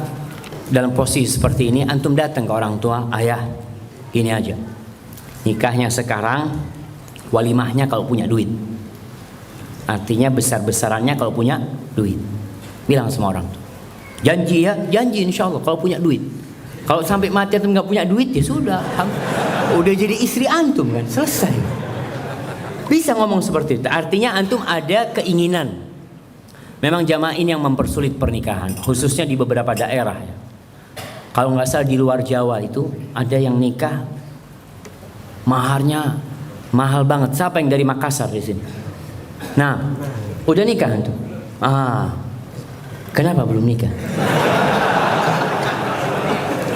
dalam posisi seperti ini antum datang ke orang tua, ayah, gini aja. Nikahnya sekarang, walimahnya kalau punya duit. Artinya besar-besarannya kalau punya duit. Bilang sama orang tua. Janji ya, janji insya Allah kalau punya duit. Kalau sampai mati antum nggak punya duit ya sudah, udah jadi istri antum kan, selesai. Bisa ngomong seperti itu. Artinya antum ada keinginan. Memang jamaah ini yang mempersulit pernikahan, khususnya di beberapa daerah ya. Kalau nggak salah di luar Jawa itu ada yang nikah maharnya mahal banget. Siapa yang dari Makassar di sini? Nah, udah nikah antum? Kenapa belum nikah?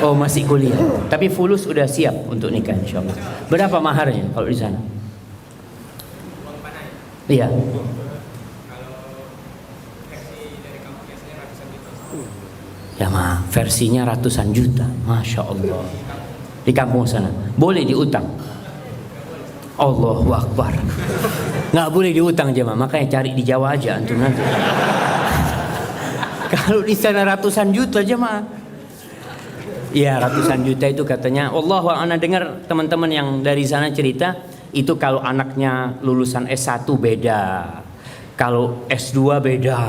Oh masih kuliah. Tapi fulus udah siap untuk nikah insyaallah. Berapa maharnya kalau di sana? Iya. Jamaah, versinya ratusan juta. Masya Allah. Di kampung sana boleh diutang. Allahu Akbar. Nggak boleh diutang jemaah, makanya cari di Jawa aja antum nanti. Kalau di sana ratusan juta jemaah. Iya, ratusan juta itu katanya. Allahu ana dengar teman-teman yang dari sana cerita, itu kalau anaknya lulusan S1 beda. Kalau S2 beda.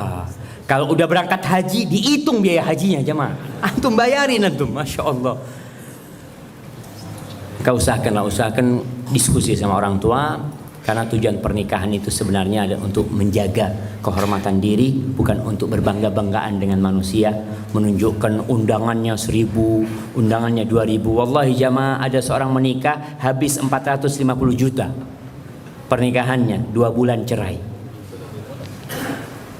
Kalau udah berangkat haji dihitung biaya hajinya jemaah. Antum bayarin antum, Masya Allah. Kau usahakan diskusi sama orang tua, karena tujuan pernikahan itu sebenarnya ada untuk menjaga kehormatan diri, bukan untuk berbangga-banggaan dengan manusia, menunjukkan undangannya 1000, undangannya 2000. Wallahi jamaah, ada seorang menikah habis 450 juta pernikahannya, 2 bulan cerai.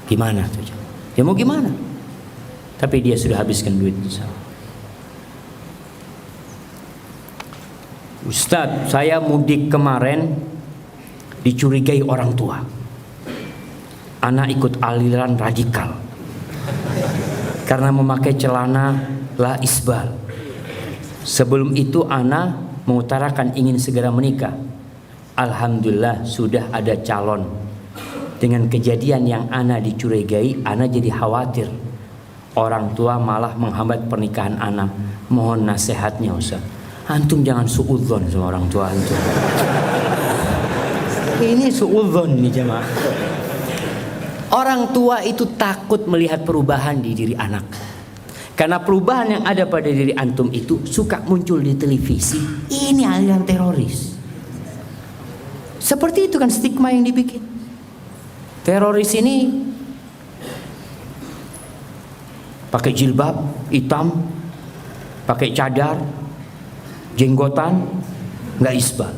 Gimana tuh? Ya mau gimana? Tapi dia sudah habiskan duit itu. Ustadz, saya mudik kemarin dicurigai orang tua. Anak ikut aliran radikal karena memakai celana la isbal. Sebelum itu Ana mengutarakan ingin segera menikah. Alhamdulillah sudah ada calon. Dengan kejadian yang Ana dicurigai, Ana jadi khawatir. Orang tua malah menghambat pernikahan Ana. Mohon nasihatnya Ustaz. Antum jangan suudzon sama orang tua antum. Ini suudzon nih jemaah. Orang tua itu takut melihat perubahan di diri anak. Karena perubahan yang ada pada diri antum itu suka muncul di televisi. Ini aliran teroris. Seperti itu kan stigma yang dibikin. Teroris ini pakai jilbab hitam, pakai cadar, jenggotan, nggak isbal.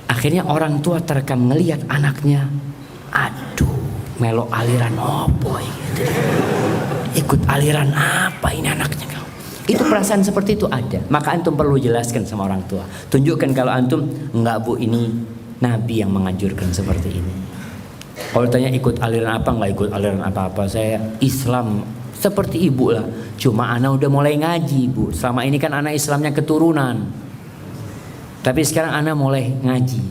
Akhirnya orang tua terekam ngelihat anaknya, aduh, melok aliran opo gitu. Ikut aliran apa ini anaknya kau? Itu perasaan seperti itu ada. Maka antum perlu jelaskan sama orang tua. Tunjukkan kalau antum enggak bu, ini Nabi yang menganjurkan seperti ini. Kalau tanya ikut aliran apa, nggak ikut aliran apa-apa. Saya Islam seperti ibu lah. Cuma anak udah mulai ngaji bu. Selama ini kan anak Islamnya keturunan. Tapi sekarang anak mulai ngaji.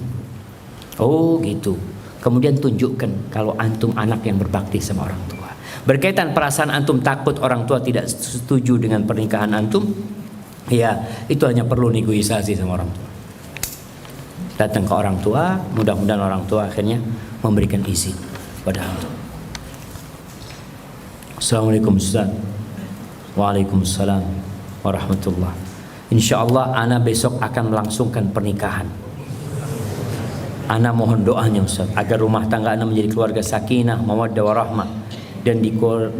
Oh gitu. Kemudian tunjukkan kalau antum anak yang berbakti sama orang tua. Berkaitan perasaan antum takut orang tua tidak setuju dengan pernikahan antum, ya itu hanya perlu negosiasi sama orang tua. Datang ke orang tua, mudah-mudahan orang tua akhirnya memberikan izin pada antum. Assalamualaikum Ustaz. Waalaikumsalam warahmatullah. Insyaallah ana besok akan melangsungkan pernikahan. Ana mohon doanya Ustaz agar rumah tangga ana menjadi keluarga sakinah, mawaddah warahmah dan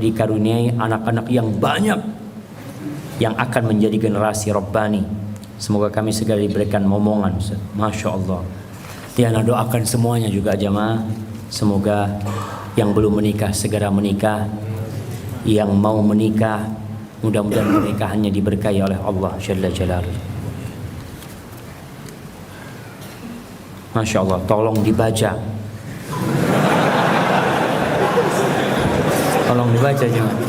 dikaruniai anak-anak yang banyak yang akan menjadi generasi Rabbani. Semoga kami segera diberikan momongan Ustaz. Masya Allah. Tiana doakan semuanya juga jamaah. Semoga yang belum menikah segera menikah. Yang mau menikah mudah-mudahan pernikahannya diberkahi oleh Allah Jalla Jalaluhu. Masya Allah. Tolong dibaca. Tolong dibaca jemaah.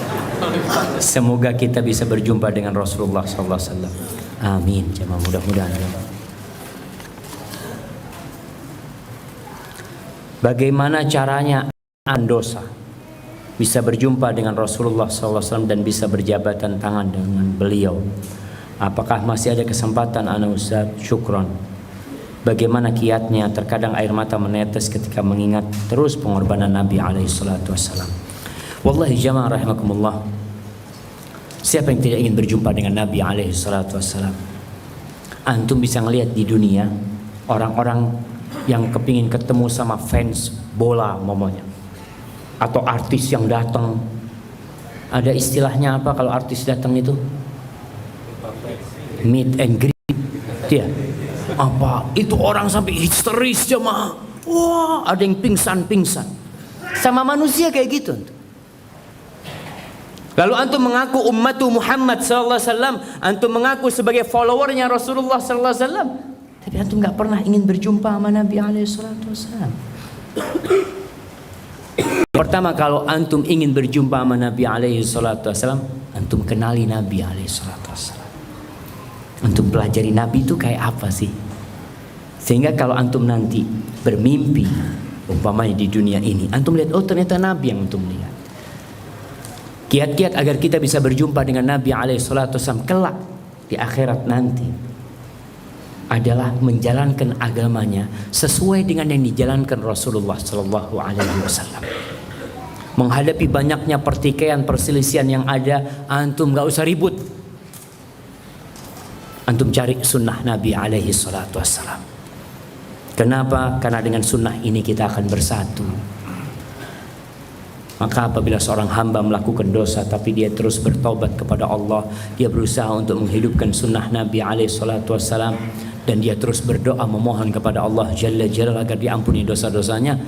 Semoga kita bisa berjumpa dengan Rasulullah sallallahu alaihi wasallam. Amin jemaah, mudah-mudahan. Bagaimana caranya dosa bisa berjumpa dengan Rasulullah sallallahu alaihi wasallam dan bisa berjabatan tangan dengan beliau? Apakah masih ada kesempatan ana Ustaz? Syukron. Bagaimana kiatnya? Terkadang air mata menetes ketika mengingat terus pengorbanan Nabi alaihi salatu wasallam. Wallahi jamaah rahimakumullah, siapa yang tidak ingin berjumpa dengan Nabi alaihi salatu wassalam? Antum bisa ngelihat di dunia orang-orang yang kepingin ketemu sama fans bola momenya, atau artis yang datang. Ada istilahnya apa kalau artis datang itu? Meet and greet. Dia apa? Itu orang sampai histeris jemaah. Wah, ada yang pingsan-pingsan. Sama manusia kayak gitu. Lalu antum mengaku ummatu Muhammad sallallahu alaihi wasallam, antum mengaku sebagai followernya Rasulullah sallallahu alaihi wasallam. Tapi antum nggak pernah ingin berjumpa sama Nabi alaihi salatu wassalam. Pertama, kalau antum ingin berjumpa sama Nabi alaihi salatu wassalam, antum kenali Nabi alaihi salatu wassalam. Antum pelajari Nabi itu kayak apa sih? Sehingga kalau antum nanti bermimpi, umpamanya di dunia ini, antum lihat, oh ternyata Nabi yang antum lihat. Kiat-kiat agar kita bisa berjumpa dengan Nabi alaihi salatu wassalam kelak di akhirat nanti adalah menjalankan agamanya sesuai dengan yang dijalankan Rasulullah sallallahu alaihi wasallam. Menghadapi banyaknya pertikaian, perselisihan yang ada, antum gak usah ribut. Antum cari sunnah Nabi alaihi salatu wassalam. Kenapa? Karena dengan sunnah ini kita akan bersatu. Maka apabila seorang hamba melakukan dosa tapi dia terus bertaubat kepada Allah, dia berusaha untuk menghidupkan sunnah Nabi alaihi salatu wassalam, dan dia terus berdoa memohon kepada Allah Jalla Jalal agar diampuni dosa-dosanya,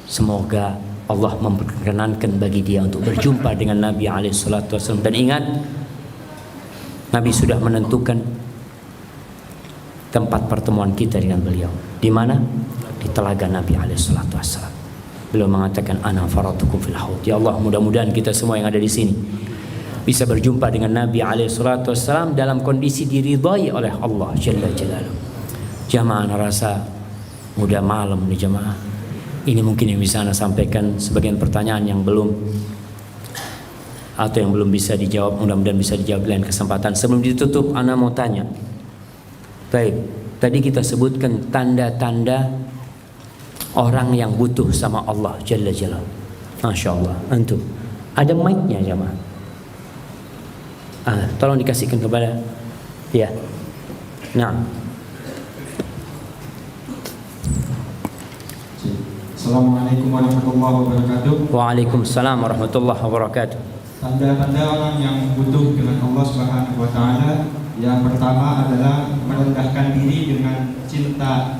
semoga Allah memperkenankan bagi dia untuk berjumpa dengan Nabi alaihi salatu wassalam. Dan ingat, Nabi sudah menentukan tempat pertemuan kita dengan beliau. Di mana? Di telaga Nabi alaihi salatu wassalam. Beliau mengatakan, ana faratukum fil haud. Ya Allah, mudah-mudahan kita semua yang ada di sini bisa berjumpa dengan Nabi alaihi salatu wassalam dalam kondisi diridhai oleh Allah Jalla Jalaluhu. Jamaah, ana rasa udah malam nih jamaah. Ini mungkin yang bisa ana sampaikan, sebagian pertanyaan yang belum atau yang belum bisa dijawab, mudah-mudahan bisa dijawab lain kesempatan. Sebelum ditutup, ana mau tanya. Baik, tadi kita sebutkan tanda-tanda orang yang butuh sama Allah Jalla Jalaluhu. Masya Allah, antum ada mic-nya jamaah. Tolong dikasihkan kepada ya. Nah. Assalamualaikum warahmatullahi wabarakatuh. Waalaikumsalam warahmatullahi wabarakatuh. Tanda-tanda orang yang butuh dengan Allah Subhanahu wa taala, yang pertama adalah merendahkan diri dengan cinta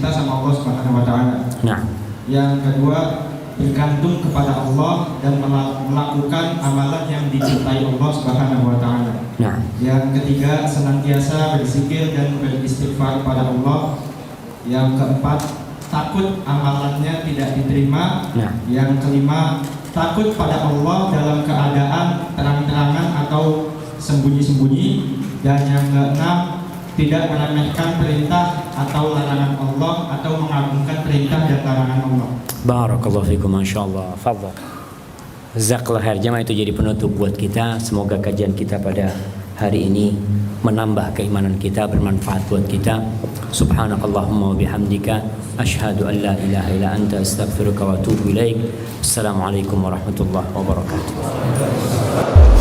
sama Allah Subhanahu wa taala. Nah. Yang kedua, bergantung kepada Allah dan melakukan amalan yang dicintai Allah Subhanahu wa taala. Nah. Yang ketiga, senantiasa berzikir dan beristighfar kepada Allah. Yang keempat, takut amalannya tidak diterima. Nah. Yang kelima, takut pada Allah dalam keadaan terang-terangan atau sembunyi-sembunyi. Dan yang keenam, tidak meremehkan perintah atau larangan Allah atau mengagungkan perintah dan larangan Allah. Barakallahu fikum, masyaallah. Fadhal. Jazakallahu khair. Jamaah, itu jadi penutup buat kita. Semoga kajian kita pada hari ini menambah keimanan kita, bermanfaat buat kita. Subhanakallahumma wa bihamdika asyhadu an la ilaha illa anta astaghfiruka wa atubu ilaik. Assalamualaikum warahmatullahi wabarakatuh.